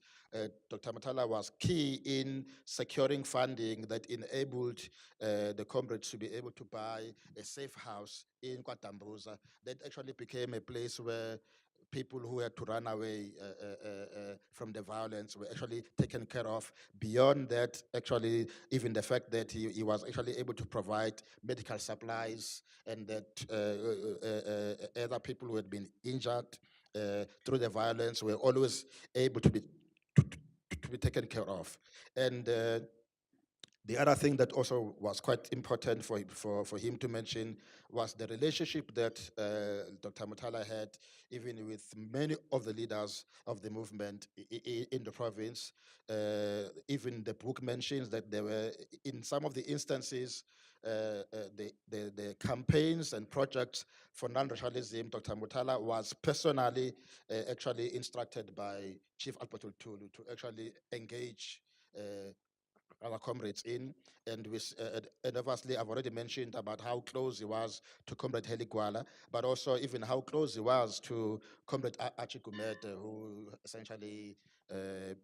Dr. Motala was key in securing funding that enabled the comrades to be able to buy a safe house in KwaDambuza that actually became a place where people who had to run away from the violence were actually taken care of. Beyond that, actually, even the fact that he was actually able to provide medical supplies, and that other people who had been injured through the violence were always able to be taken care of. And the other thing that also was quite important for him to mention was the relationship that Dr. Motala had even with many of the leaders of the movement in the province. Even the book mentions that there were, in some of the instances, the campaigns and projects for non-racialism, Dr. Motala was personally actually instructed by Chief Alberto Tulu to actually engage our comrades in, and obviously I've already mentioned about how close he was to Comrade Heli Gwala, but also even how close he was to Comrade Archie Gumede, who essentially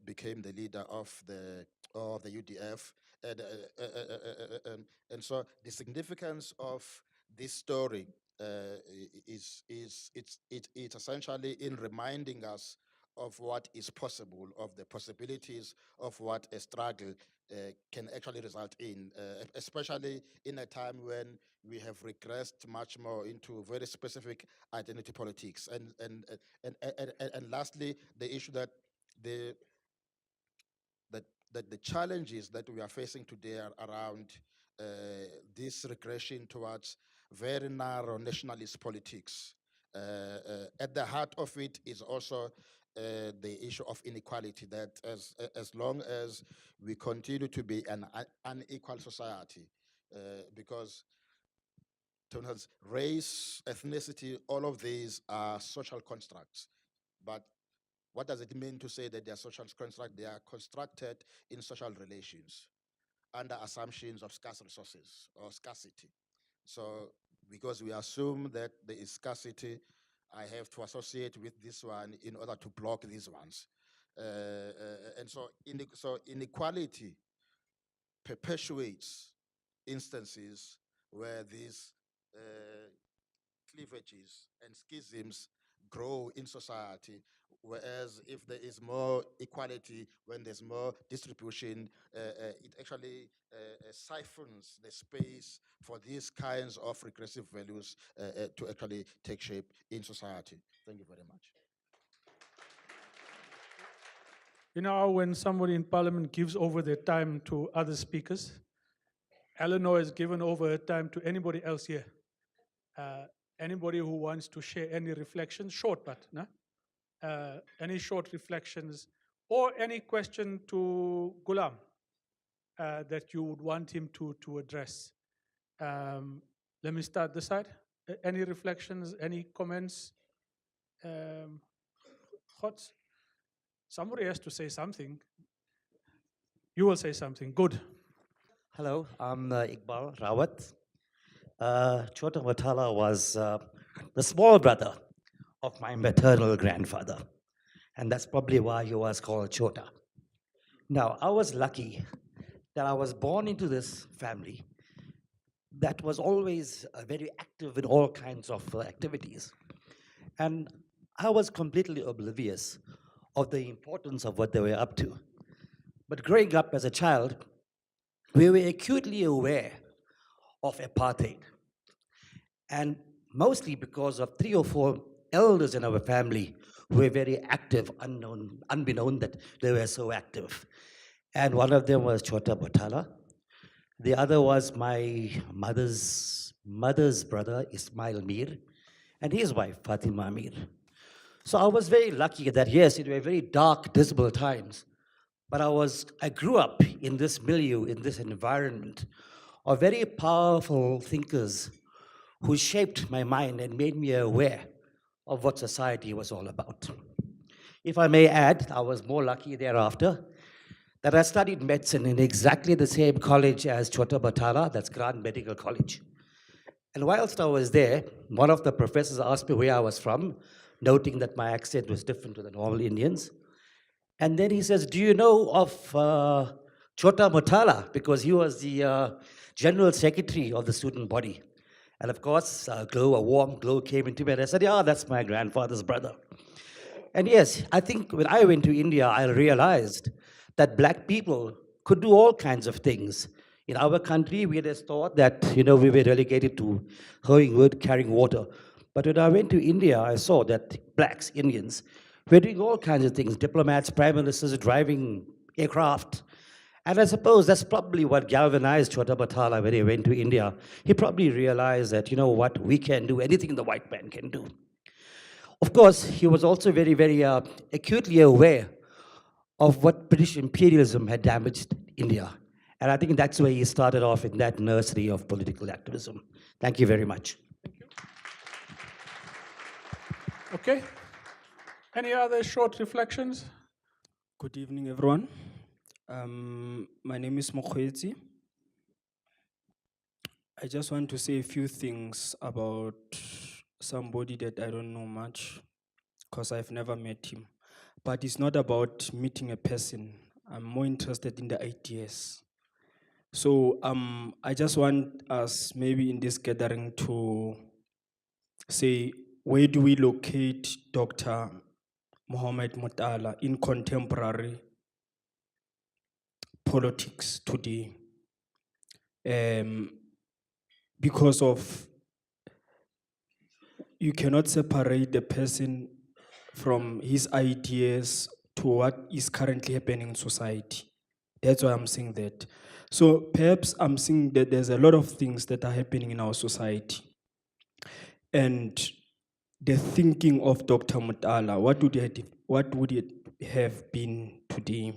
became the leader of the UDF, and, so the significance of this story it's essentially in reminding us of what is possible, of the possibilities of what a struggle can actually result in, especially in a time when we have regressed much more into very specific identity politics. And lastly, the issue that the that the challenges that we are facing today are around this regression towards very narrow nationalist politics. At the heart of it is also the issue of inequality, that as long as we continue to be an unequal society, because race, ethnicity, all of these are social constructs. But what does it mean to say that they are social constructs? They are constructed in social relations under assumptions of scarce resources or scarcity. So because we assume that there is scarcity, I have to associate with this one in order to block these ones. And so inequality perpetuates instances where these cleavages and schisms grow in society, Whereas if there is more equality, when there's more distribution, it actually siphons the space for these kinds of regressive values to actually take shape in society. Thank you very much. You know how when somebody in parliament gives over their time to other speakers, Eleanor has given over her time to anybody else here. Anybody who wants to share any reflections, short but, no? Any short reflections or any question to GOOLAM that you would want him to address. Let me start this side. Any reflections, any comments? Thoughts? Somebody has to say something. You will say something. Good. Hello, I'm Iqbal Rawat. Chota Motala was the small brother of my maternal grandfather, and that's probably why he was called Chota. Now, I was lucky that I was born into this family that was always very active in all kinds of activities. And I was completely oblivious of the importance of what they were up to. But growing up as a child, we were acutely aware of apartheid. And mostly because of 3 or 4 elders in our family who were very active, unbeknown that they were so active. And one of them was Chota Motala. The other was my mother's brother, Ismail Mir, and his wife, Fatima Mir. So I was very lucky that, yes, it were very dark, dismal times, but I grew up in this milieu, in this environment of very powerful thinkers who shaped my mind and made me aware of what society was all about. If I may add, I was more lucky thereafter that I studied medicine in exactly the same college as Chota Motala, that's Grand Medical College. And whilst I was there, one of the professors asked me where I was from, noting that my accent was different to the normal Indians. And then he says, do you know of Chota Motala? Because he was the general secretary of the student body. And of course, a warm glow came into me, and I said, yeah, that's my grandfather's brother. And yes, I think when I went to India, I realized that black people could do all kinds of things. In our country, we just thought that, we were relegated to hoeing wood, carrying water. But when I went to India, I saw that blacks, Indians, were doing all kinds of things, diplomats, prime ministers, driving aircraft. And I suppose that's probably what galvanized Chota Motala when he went to India. He probably realized that, what, we can do anything the white man can do. Of course, he was also very, very acutely aware of what British imperialism had damaged India. And I think that's where he started off in that nursery of political activism. Thank you very much. Thank you. Okay. Any other short reflections? Good evening, everyone. My name is Mokhwetsi. I just want to say a few things about somebody that I don't know much, because I've never met him. But it's not about meeting a person. I'm more interested in the ideas. So I just want us maybe in this gathering to say, where do we locate Dr. Mohamed Motala in contemporary politics today? Because of, you cannot separate the person from his ideas to what is currently happening in society. That's why I'm saying that. So perhaps I'm saying that there's a lot of things that are happening in our society. And the thinking of Dr. Motala, what would it have been today?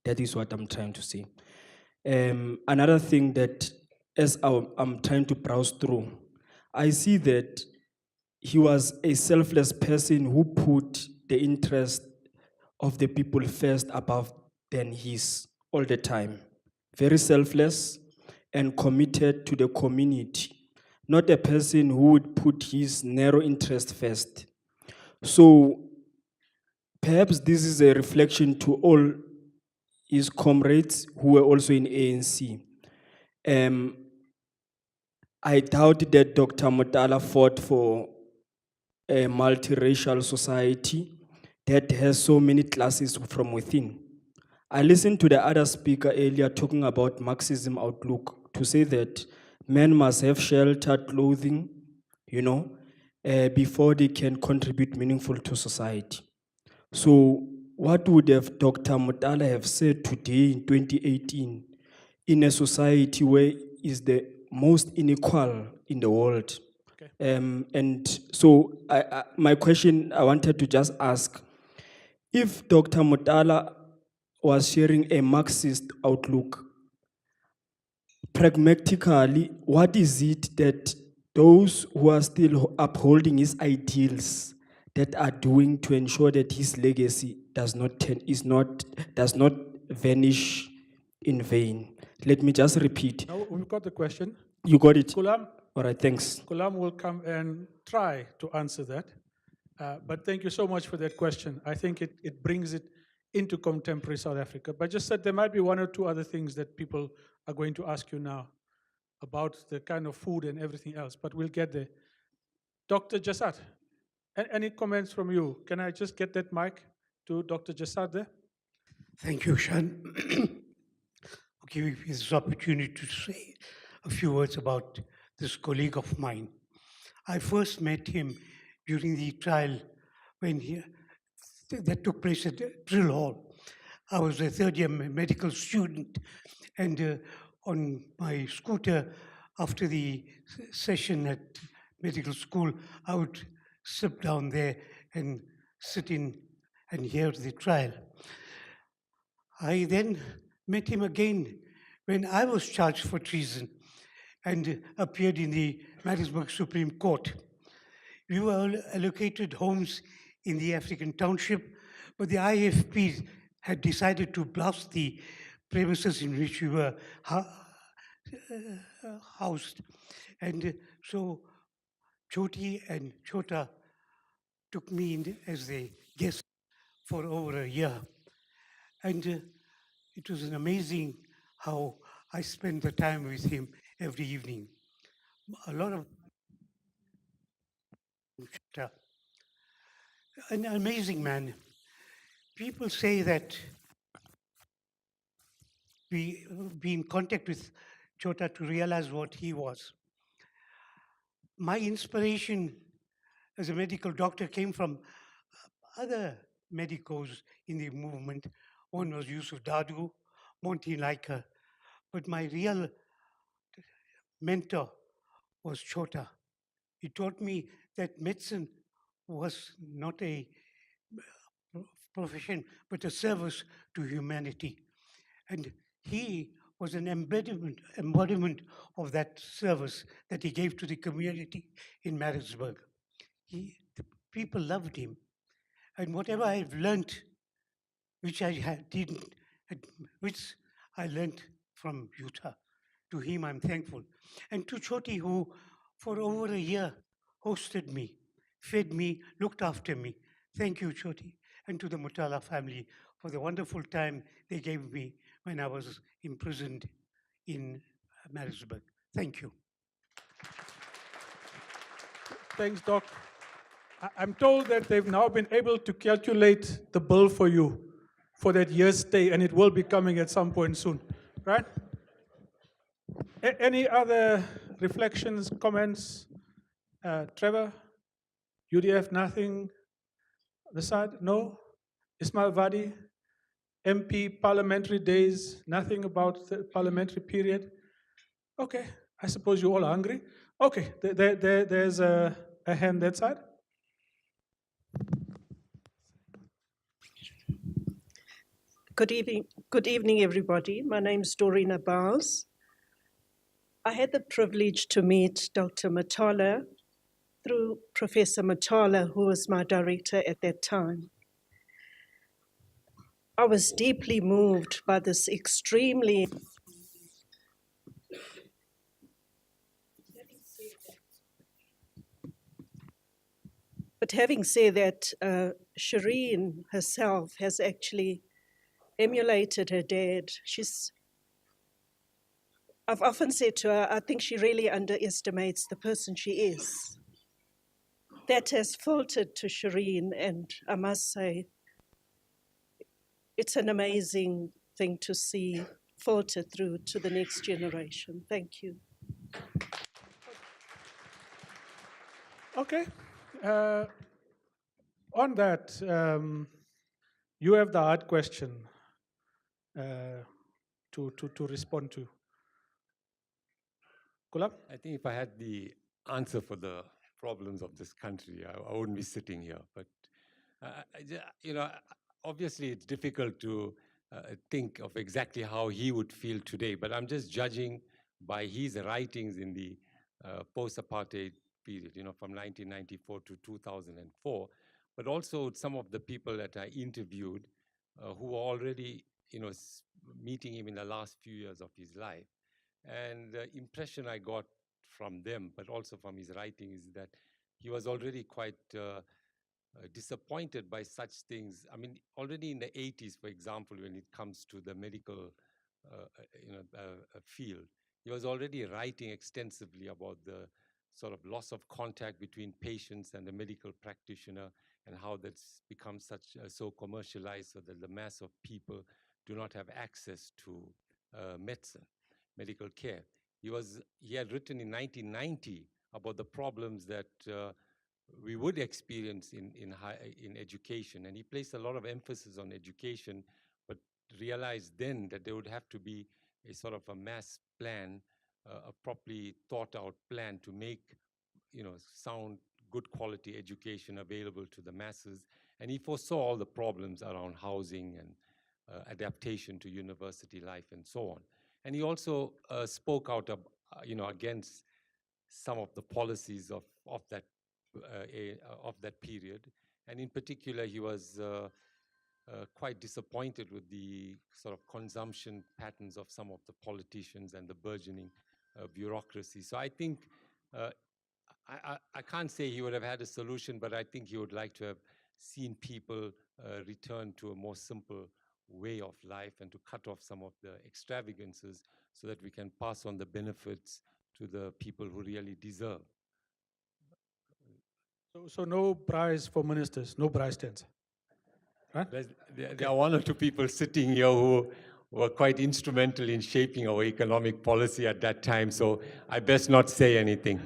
That is what I'm trying to say. Another thing that, as I'm trying to browse through, I see that he was a selfless person who put the interest of the people first above than his all the time. Very selfless and committed to the community. Not a person who would put his narrow interest first. So perhaps this is a reflection to all his comrades who were also in ANC. I doubt that Dr. Motala fought for a multiracial society that has so many classes from within. I listened to the other speaker earlier talking about Marxism outlook to say that men must have shelter, clothing, before they can contribute meaningful to society. So what would have Dr. Motala have said today in 2018 in a society where is the most unequal in the world? Okay. And so my question I wanted to just ask, if Dr. Motala was sharing a Marxist outlook, pragmatically, what is it that those who are still upholding his ideals that are doing to ensure that his legacy does not vanish in vain? Let me just repeat. Now we've got the question. You got it? GOOLAM, All right, thanks. GOOLAM will come and try to answer that. But thank you so much for that question. I think it brings it into contemporary South Africa. But just said there might be one or two other things that people are going to ask you now about the kind of food and everything else, but we'll get there. Dr. Jasad, any comments from you? Can I just get that mic to Dr. Jasad there? Thank you, Shan, for giving me this opportunity to say a few words about this colleague of mine. I first met him during the trial that took place at Drill Hall. I was a third-year medical student, and on my scooter after the session at medical school, I would sit down there and sit in and hear the trial. I then met him again when I was charged for treason and appeared in the Pietermaritzburg Supreme Court. We were allocated homes in the African township, but the IFP had decided to blast the premises in which we were housed. And so Choti and Chota took me in as their guest for over a year. And it was an amazing how I spent the time with him every evening. A lot of an amazing man. People say that we be in contact with Chota to realize what he was. My inspiration as a medical doctor came from other medicos in the movement. One was Yusuf Dadu, Monty Laika, but my real mentor was Chota. He taught me that medicine was not a profession, but a service to humanity. And he was an embodiment of that service that he gave to the community in Maritzburg. The people loved him. And whatever I've learned, which I learned from Utah, to him I'm thankful. And to Choti, who for over a year hosted me, fed me, looked after me. Thank you, Choti. And to the Motala family for the wonderful time they gave me when I was imprisoned in Maritzburg. Thank you. Thanks, Doc. I'm told that they've now been able to calculate the bill for you for that year's stay, and it will be coming at some point soon, right? Any other reflections, comments? Trevor, UDF, nothing? The side, no? Ismail Vadi, MP, parliamentary days, nothing about the parliamentary period? Okay, I suppose you're all hungry. Okay, there's a hand that side. Good evening, everybody. My name is Dorina Bowles. I had the privilege to meet Dr. Motala through Professor Motala, who was my director at that time. I was deeply moved by this extremely But having said that, Shireen herself has actually emulated her dad. I've often said to her, I think she really underestimates the person she is. that has filtered to Shireen, and I must say, it's an amazing thing to see filter through to the next generation. Thank you. Okay. On that, you have the hard question to respond to. GOOLAM? I think if I had the answer for the problems of this country, I wouldn't be sitting here. But, you know, obviously it's difficult to think of exactly how he would feel today, but I'm just judging by his writings in the post-apartheid period, you know, from 1994 to 2004, but also some of the people that I interviewed who were already, you know, meeting him in the last few years of his life. And the impression I got from them, but also from his writing, is that he was already quite disappointed by such things. I mean, already in the 80s, for example, when it comes to the medical field, he was already writing extensively about the sort of loss of contact between patients and the medical practitioner, and how that's become so commercialized, so that the mass of people do not have access to medicine, medical care. He had written in 1990 about the problems that we would experience in education, and he placed a lot of emphasis on education, but realized then that there would have to be a sort of a mass plan, a properly thought out plan to make, you know, sound, good quality education available to the masses. And he foresaw all the problems around housing and adaptation to university life and so on. And he also spoke out, you know, against some of the policies of that period. And in particular, he was quite disappointed with the sort of consumption patterns of some of the politicians and the burgeoning bureaucracy. So I think, I can't say he would have had a solution, but I think he would like to have seen people return to a more simple way of life and to cut off some of the extravagances so that we can pass on the benefits to the people who really deserve. So no prize for ministers, no prize tents. Right? There are one or two people sitting here who were quite instrumental in shaping our economic policy at that time, so I best not say anything.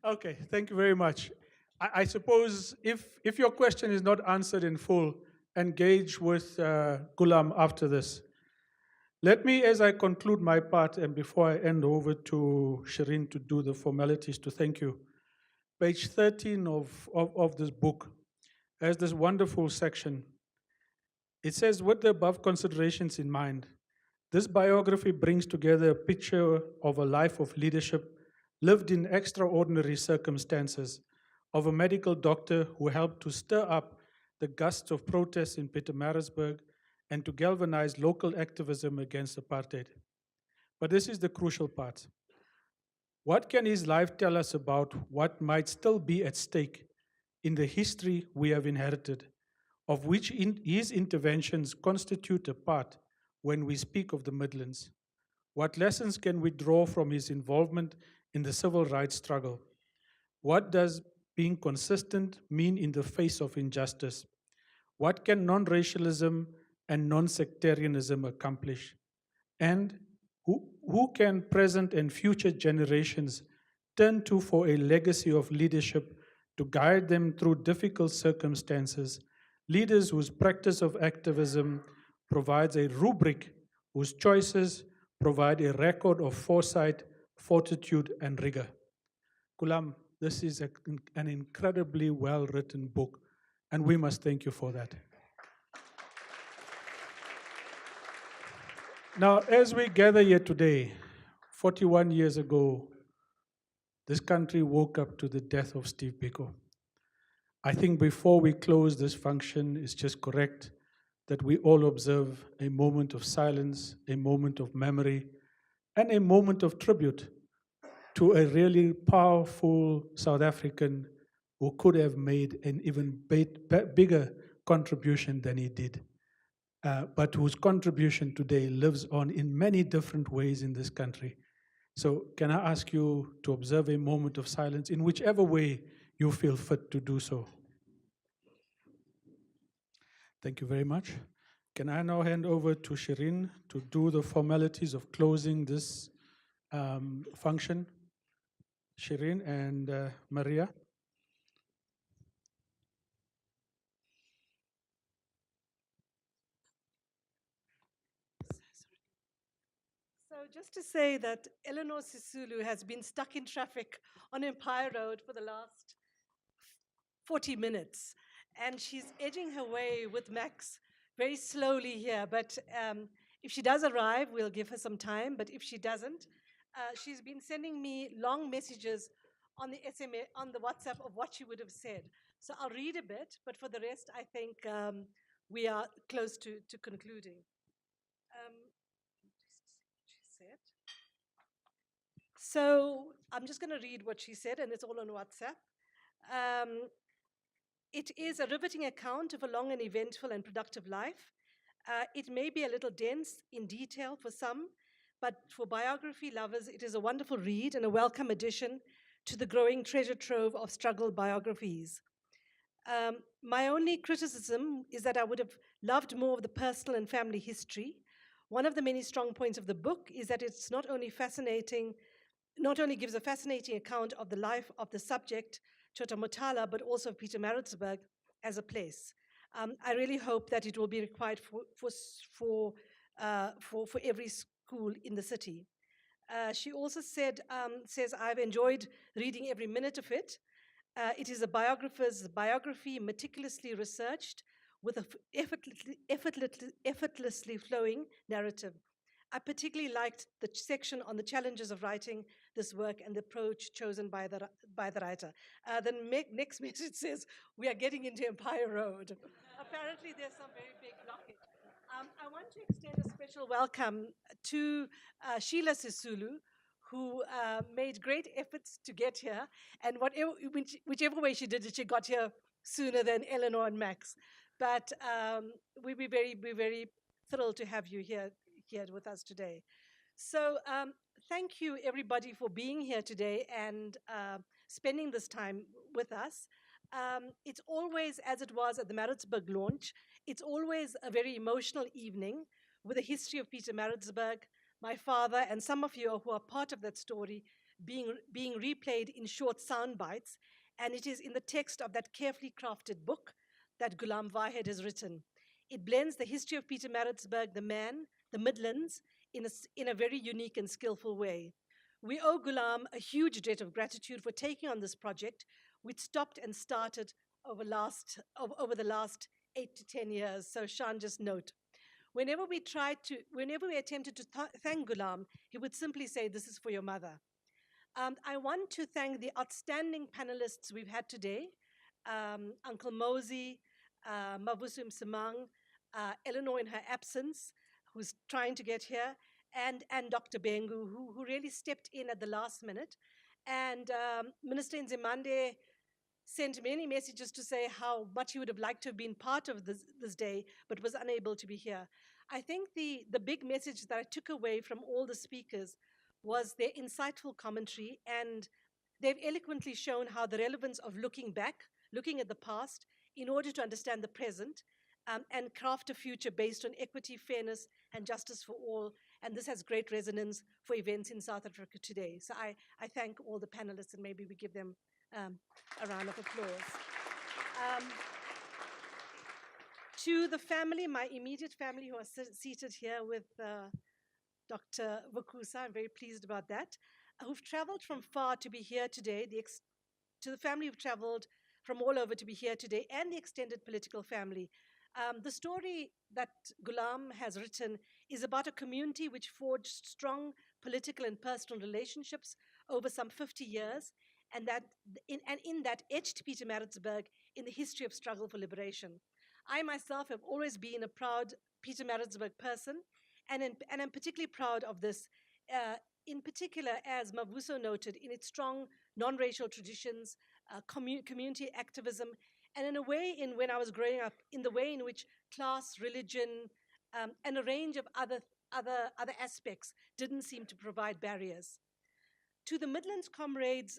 Okay, thank you very much. I suppose if your question is not answered in full, engage with GOOLAM after this. Let me, as I conclude my part, and before I hand over to Shireen to do the formalities, to thank you. Page 13 of this book has this wonderful section. It says, with the above considerations in mind, this biography brings together a picture of a life of leadership lived in extraordinary circumstances, of a medical doctor who helped to stir up the gusts of protests in Pietermaritzburg and to galvanize local activism against apartheid. But this is the crucial part. What can his life tell us about what might still be at stake in the history we have inherited, of which his interventions constitute a part when we speak of the Midlands? What lessons can we draw from his involvement in the civil rights struggle? What does being consistent mean in the face of injustice? What can non-racialism and non-sectarianism accomplish? And who can present and future generations turn to for a legacy of leadership to guide them through difficult circumstances? Leaders whose practice of activism provides a rubric, whose choices provide a record of foresight, fortitude, and rigor. GOOLAM, this is an incredibly well-written book, and we must thank you for that. Now, as we gather here today, 41 years ago, this country woke up to the death of Steve Biko. I think before we close this function, it's just correct that we all observe a moment of silence, a moment of memory, and a moment of tribute to a really powerful South African who could have made an even bigger contribution than he did, but whose contribution today lives on in many different ways in this country. So can I ask you to observe a moment of silence in whichever way you feel fit to do so. Thank you very much. Can I now hand over to Shireen to do the formalities of closing this function? Shireen and Maria. So just to say that Eleanor Sisulu has been stuck in traffic on Empire Road for the last 40 minutes. And she's edging her way with Max very slowly here. But if she does arrive, we'll give her some time. But if she doesn't, she's been sending me long messages on the SMA, on the WhatsApp of what she would have said. So I'll read a bit, but for the rest, I think we are close to concluding. She said. So I'm just going to read what she said, and it's all on WhatsApp. It is a riveting account of a long and eventful and productive life. It may be a little dense in detail for some, but for biography lovers, it is a wonderful read and a welcome addition to the growing treasure trove of struggle biographies. My only criticism is that I would have loved more of the personal and family history. One of the many strong points of the book is that it's not only gives a fascinating account of the life of the subject, Chota Motala, but also of Pietermaritzburg as a place. I really hope that it will be required for every school in the city. She also says, I've enjoyed reading every minute of it. It is a biographer's biography, meticulously researched, with an effortlessly flowing narrative. I particularly liked the section on the challenges of writing this work and the approach chosen by the writer. The next message says, we are getting into Empire Road. Apparently there's some very big blockage. I want to extend a special welcome to Sheila Sisulu, who made great efforts to get here, and whichever way she did it, she got here sooner than Eleanor and Max. But we're very thrilled to have you here with us today. So thank you everybody for being here today and spending this time with us. It's always, as it was at the Maritzburg launch, it's always a very emotional evening with a history of Pietermaritzburg, my father, and some of you who are part of that story being replayed in short sound bites. And it is in the text of that carefully crafted book that GOOLAM VAHED has written. It blends the history of Pietermaritzburg, the man, the Midlands, in a very unique and skillful way. We owe GOOLAM a huge debt of gratitude for taking on this project, which stopped and started over the last 8 to 10 years. So Shan, just note. Whenever we attempted to thank GOOLAM, he would simply say, "This is for your mother." I want to thank the outstanding panelists we've had today, Uncle Mosey, Mavusu Msimang, Eleanor in her absence, who's trying to get here, and Dr. Bengu, who really stepped in at the last minute. And Minister Nzimande sent many messages to say how much he would have liked to have been part of this day, but was unable to be here. I think the big message that I took away from all the speakers was their insightful commentary, and they've eloquently shown how the relevance of looking back, looking at the past, in order to understand the present, and craft a future based on equity, fairness, and justice for all. And this has great resonance for events in South Africa today. So I thank all the panelists, and maybe we give them a round of applause. To the family, my immediate family who are seated here with Dr. Vukusa, I'm very pleased about that, who've traveled from far to be here today, to the family who've traveled from all over to be here today, and the extended political family. The story that GOOLAM has written is about a community which forged strong political and personal relationships over some 50 years, and in that etched Pietermaritzburg in the history of struggle for liberation. I myself have always been a proud Pietermaritzburg person, and I'm particularly proud of this, in particular, as Mavuso noted, in its strong non-racial traditions, community activism, and in a way, when I was growing up, in the way in which class, religion, and a range of other aspects didn't seem to provide barriers. To the Midlands comrades,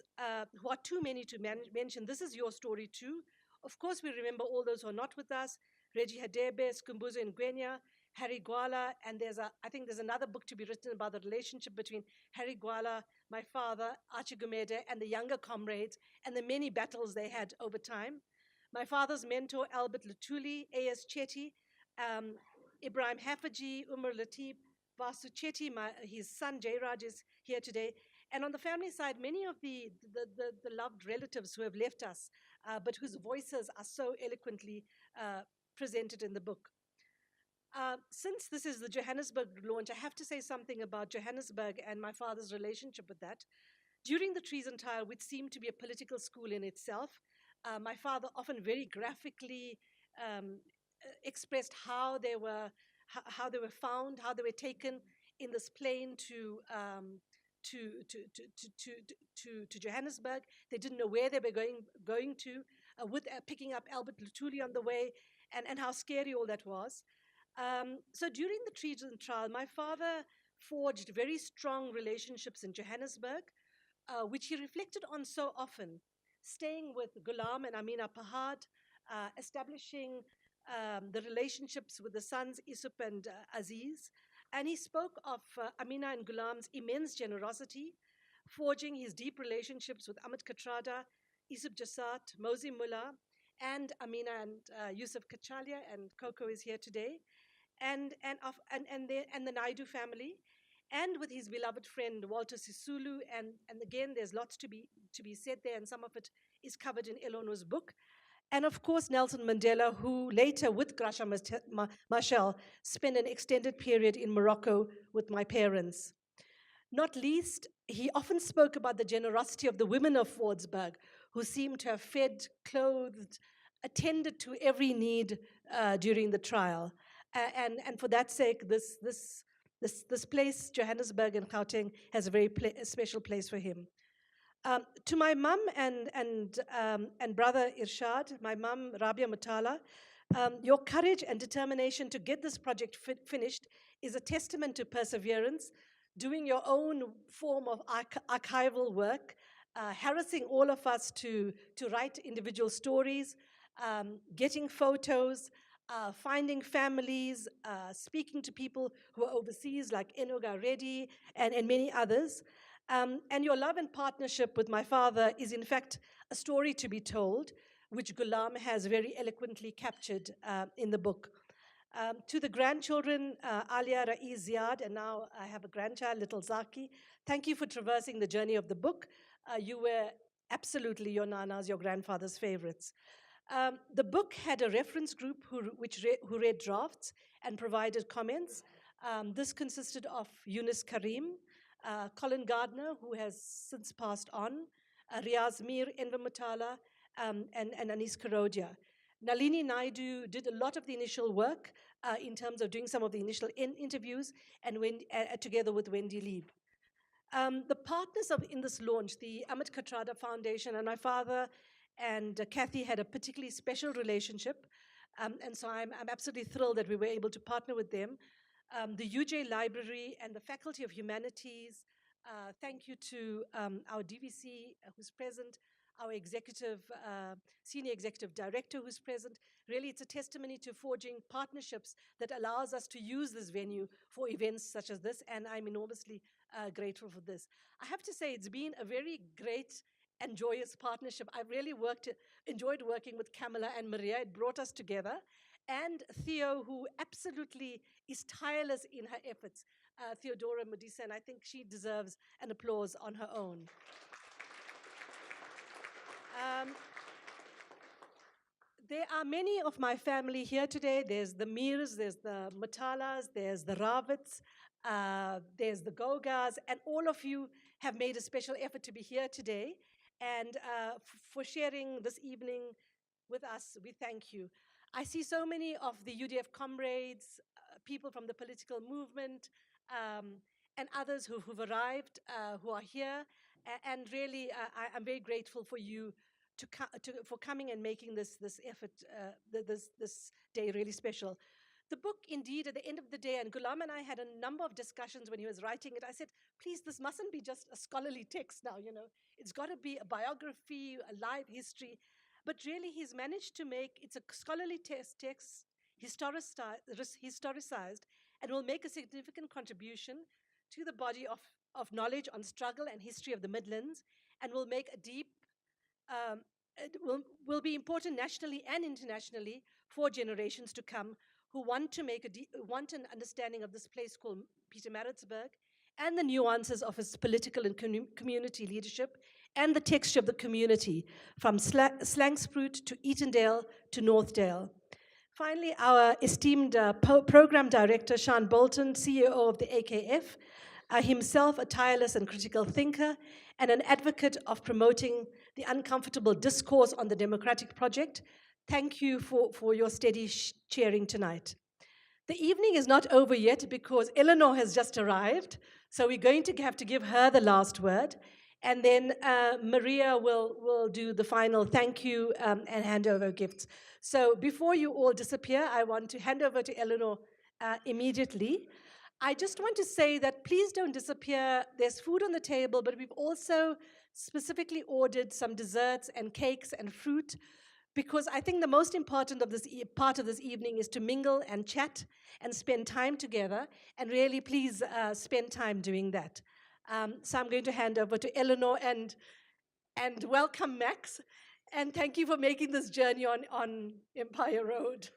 who are too many to mention, this is your story too. Of course, we remember all those who are not with us: Reggie Hadebe, Skumbuzo Ngwenya, Harry Gwala, and I think there's another book to be written about the relationship between Harry Gwala, my father, Archie Gumede, and the younger comrades, and the many battles they had over time. My father's mentor, Albert Lutuli, A.S. Chetty, Ibrahim Hafaji, Umar Latif, Vasu Chetty, his son Jayraj is here today. And on the family side, many of the loved relatives who have left us, but whose voices are so eloquently presented in the book. Since this is the Johannesburg launch, I have to say something about Johannesburg and my father's relationship with that. During the Treason Trial, which seemed to be a political school in itself, my father often very graphically expressed how they were found, how they were taken in this plane to Johannesburg. They didn't know where they were going to, with picking up Albert Lutuli on the way, and how scary all that was. So during the Treason Trial, my father forged very strong relationships in Johannesburg, which he reflected on so often, staying with GOOLAM and Amina Pahad, establishing the relationships with the sons Isup and Aziz. And he spoke of Amina and GOOLAM's immense generosity, forging his deep relationships with Ahmed Kathrada, Isup Jasat, Mozi Mullah, and Amina and Yusuf Kachalia, and Coco is here today, and the Naidu family, and with his beloved friend Walter Sisulu, and again there's lots to be said there, and some of it is covered in Elono's book. And of course, Nelson Mandela, who later, with Gracia Machel, spent an extended period in Morocco with my parents. Not least, he often spoke about the generosity of the women of Wardsburg, who seemed to have fed, clothed, attended to every need during the trial. And for that sake, this place, Johannesburg and Gauteng, has a very special place for him. To my mum and brother Irshad, my mum Rabia Motala, your courage and determination to get this project finished is a testament to perseverance, doing your own form of archival work, harassing all of us to write individual stories, getting photos, finding families, speaking to people who are overseas like Enoga Reddy and many others. And your love and partnership with my father is in fact a story to be told, which GOOLAM has very eloquently captured in the book. To the grandchildren, Alia, Raiz, Ziad, and now I have a grandchild, little Zaki, thank you for traversing the journey of the book. You were absolutely your Nana's, your grandfather's favorites. The book had a reference group who read drafts and provided comments. This consisted of Yunus Karim, Colin Gardner, who has since passed on, Riaz Mir, Enver Motala, and Anis Karodia. Nalini Naidu did a lot of the initial work in terms of doing some of the initial interviews, and together with Wendy Lieb. The partners in this launch, the Ahmed Kathrada Foundation, and my father and Kathy had a particularly special relationship, and so I'm absolutely thrilled that we were able to partner with them. The UJ Library and the Faculty of Humanities, thank you to our DVC who's present, our senior executive director who's present. Really, it's a testimony to forging partnerships that allows us to use this venue for events such as this, and I'm enormously grateful for this. I have to say, it's been a very great and joyous partnership. I've really enjoyed working with Kamala and Maria. It brought us together. And Theo, who absolutely is tireless in her efforts, Theodora Modisa, and I think she deserves an applause on her own. There are many of my family here today. There's the Mirs, there's the Motalas, there's the Ravits, there's the Gogas, and all of you have made a special effort to be here today. And for sharing this evening with us, we thank you. I see so many of the UDF comrades, people from the political movement, and others who've arrived, who are here. And really, I'm very grateful for you for coming and making this effort, this day really special. the book, indeed, at the end of the day, and GOOLAM and I had a number of discussions when he was writing it. I said, please, this mustn't be just a scholarly text now, you know. It's got to be a biography, a live history. But really, he's managed to make, it's a scholarly text historicized, and will make a significant contribution to the body of knowledge on struggle and history of the Midlands, and will make a deep, it will be important nationally and internationally for generations to come who want to make want an understanding of this place called Pietermaritzburg and the nuances of its political and community leadership and the texture of the community from Slangsproot to Etondale to Northdale. Finally, our esteemed program director, Sean Bolton, CEO of the AKF, himself a tireless and critical thinker and an advocate of promoting the uncomfortable discourse on the democratic project. Thank you for your steady cheering tonight. The evening is not over yet because Eleanor has just arrived, so we're going to have to give her the last word, and then Maria will do the final thank you and hand over gifts. So before you all disappear, I want to hand over to Eleanor immediately. I just want to say that please don't disappear. There's food on the table, but we've also specifically ordered some desserts and cakes and fruit, because I think the most important of this part of this evening is to mingle and chat and spend time together, and really please spend time doing that. So I'm going to hand over to Eleanor, and welcome Max, and thank you for making this journey on Empire Road.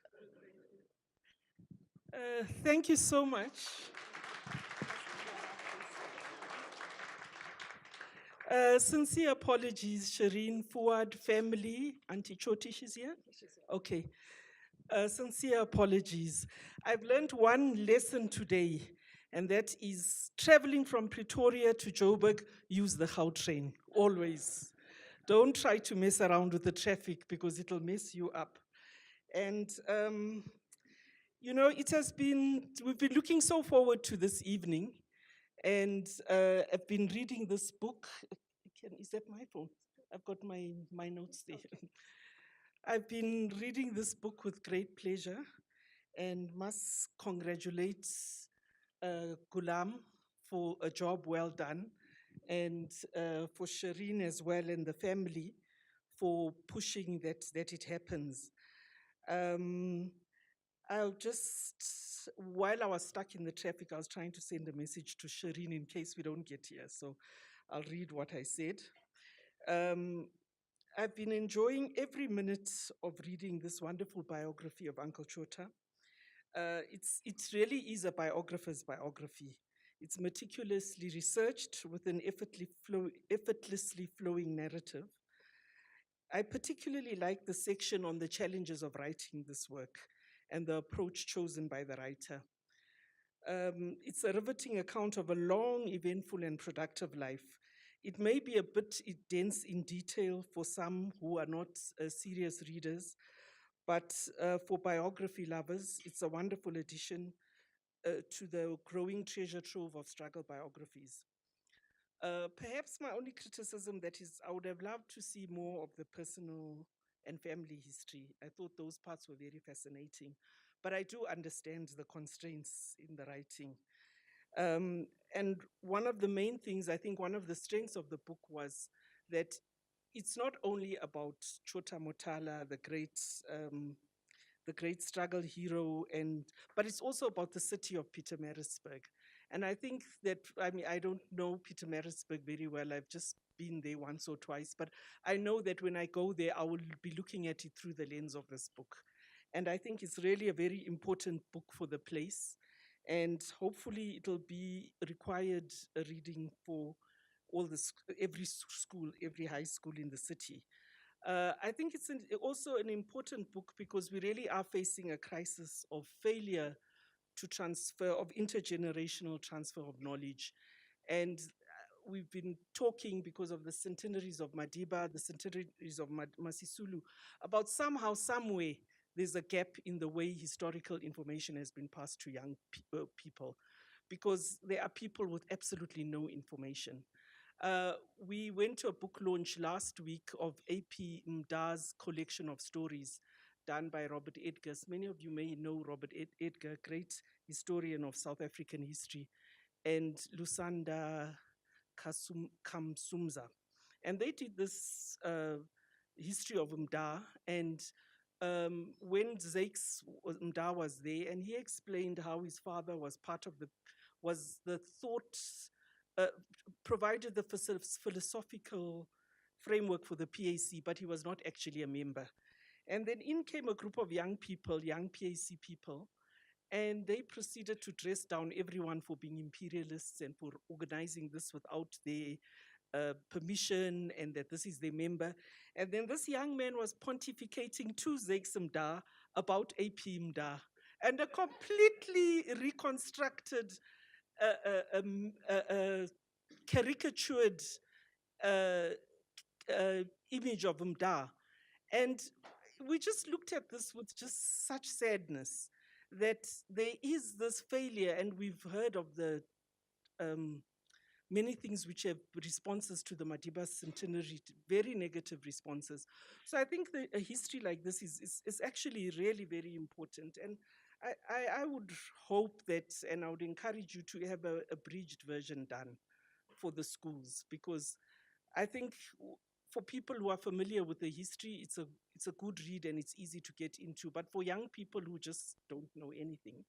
Thank you so much. Sincere apologies, Shireen, Fuad, family, Auntie Choti, she's here? Okay. Sincere apologies. I've learned one lesson today, and that is traveling from Pretoria to Joburg, use the Gautrain, always. Don't try to mess around with the traffic because it'll mess you up. And, you know, we've been looking so forward to this evening. And I've been reading this book. Is that my phone? I've got my notes there. Okay. I've been reading this book with great pleasure and must congratulate GOOLAM for a job well done, and for Shireen as well and the family for pushing that it happens. While I was stuck in the traffic, I was trying to send a message to Shireen in case we don't get here, so I'll read what I said. I've been enjoying every minute of reading this wonderful biography of Uncle Chota. It really is a biographer's biography. It's meticulously researched with an effortlessly flowing narrative. I particularly like the section on the challenges of writing this work and the approach chosen by the writer. It's a riveting account of a long, eventful, and productive life. It may be a bit dense in detail for some who are not serious readers, but for biography lovers, it's a wonderful addition to the growing treasure trove of struggle biographies. Perhaps my only criticism that is, I would have loved to see more of the personal and family history. I thought those parts were very fascinating, but I do understand the constraints in the writing. And one of the main things, I think one of the strengths of the book was that it's not only about Chota Motala, the great struggle hero, but it's also about the city of Pietermaritzburg. And I think that, I don't know Pietermaritzburg very well. I've just been there once or twice, but I know that when I go there, I will be looking at it through the lens of this book. And I think it's really a very important book for the place. And hopefully it'll be required reading for every school, every high school in the city. I think it's also an important book because we really are facing a crisis of failure to of intergenerational transfer of knowledge. And we've been talking because of the centenaries of Madiba, the centenaries of Masisulu, about somehow, some way, there's a gap in the way historical information has been passed to young people, because there are people with absolutely no information. We went to a book launch last week of AP Mda's collection of stories, done by Robert Edgars. Many of you may know Robert Edgar, great historian of South African history, and Lusanda Kamsumza. And they did this history of Mda, and when Zakes Mda was there, and he explained how his father was part of the thought, provided the philosophical framework for the PAC, but he was not actually a member. And then in came a group of young people, young PAC people, and they proceeded to dress down everyone for being imperialists and for organizing this without their permission, and that this is their member. And then this young man was pontificating to Zakes Mda about AP Mda, and a completely reconstructed, caricatured image of Mda. And we just looked at this with just such sadness that there is this failure, and we've heard of the many things which have responses to the Madiba centenary, very negative responses. So I think a history like this is actually really very important. And I would hope that, and I would encourage you to have a abridged version done for the schools, because I think for people who are familiar with the history, it's a good read and it's easy to get into. But for young people who just don't know anything,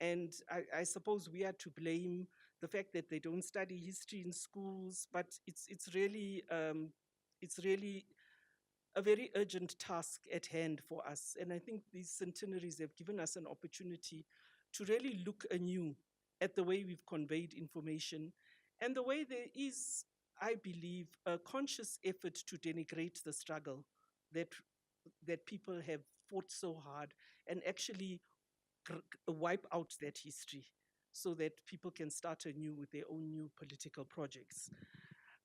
and I suppose we are to blame the fact that they don't study history in schools, but it's really a very urgent task at hand for us. And I think these centenaries have given us an opportunity to really look anew at the way we've conveyed information, and the way there is, I believe, a conscious effort to denigrate the struggle that people have fought so hard, and actually wipe out that history so that people can start anew with their own new political projects.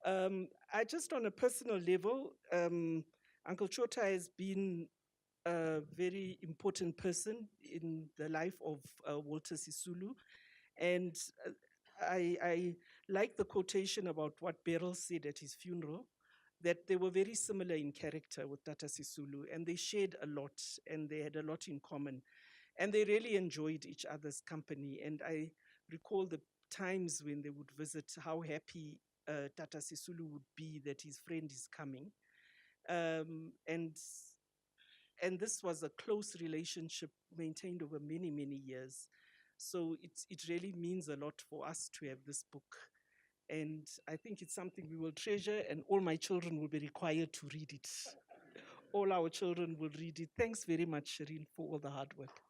I just, on a personal level, Uncle Chota has been a very important person in the life of Walter Sisulu. And I like the quotation about what Beryl said at his funeral, that they were very similar in character with Tata Sisulu, and they shared a lot, and they had a lot in common. And they really enjoyed each other's company. And I recall the times when they would visit, how happy Tata Sisulu would be that his friend is coming. And this was a close relationship maintained over many, many years. So it really means a lot for us to have this book. And I think it's something we will treasure, and all my children will be required to read it. All our children will read it. Thanks very much, Shireen, for all the hard work.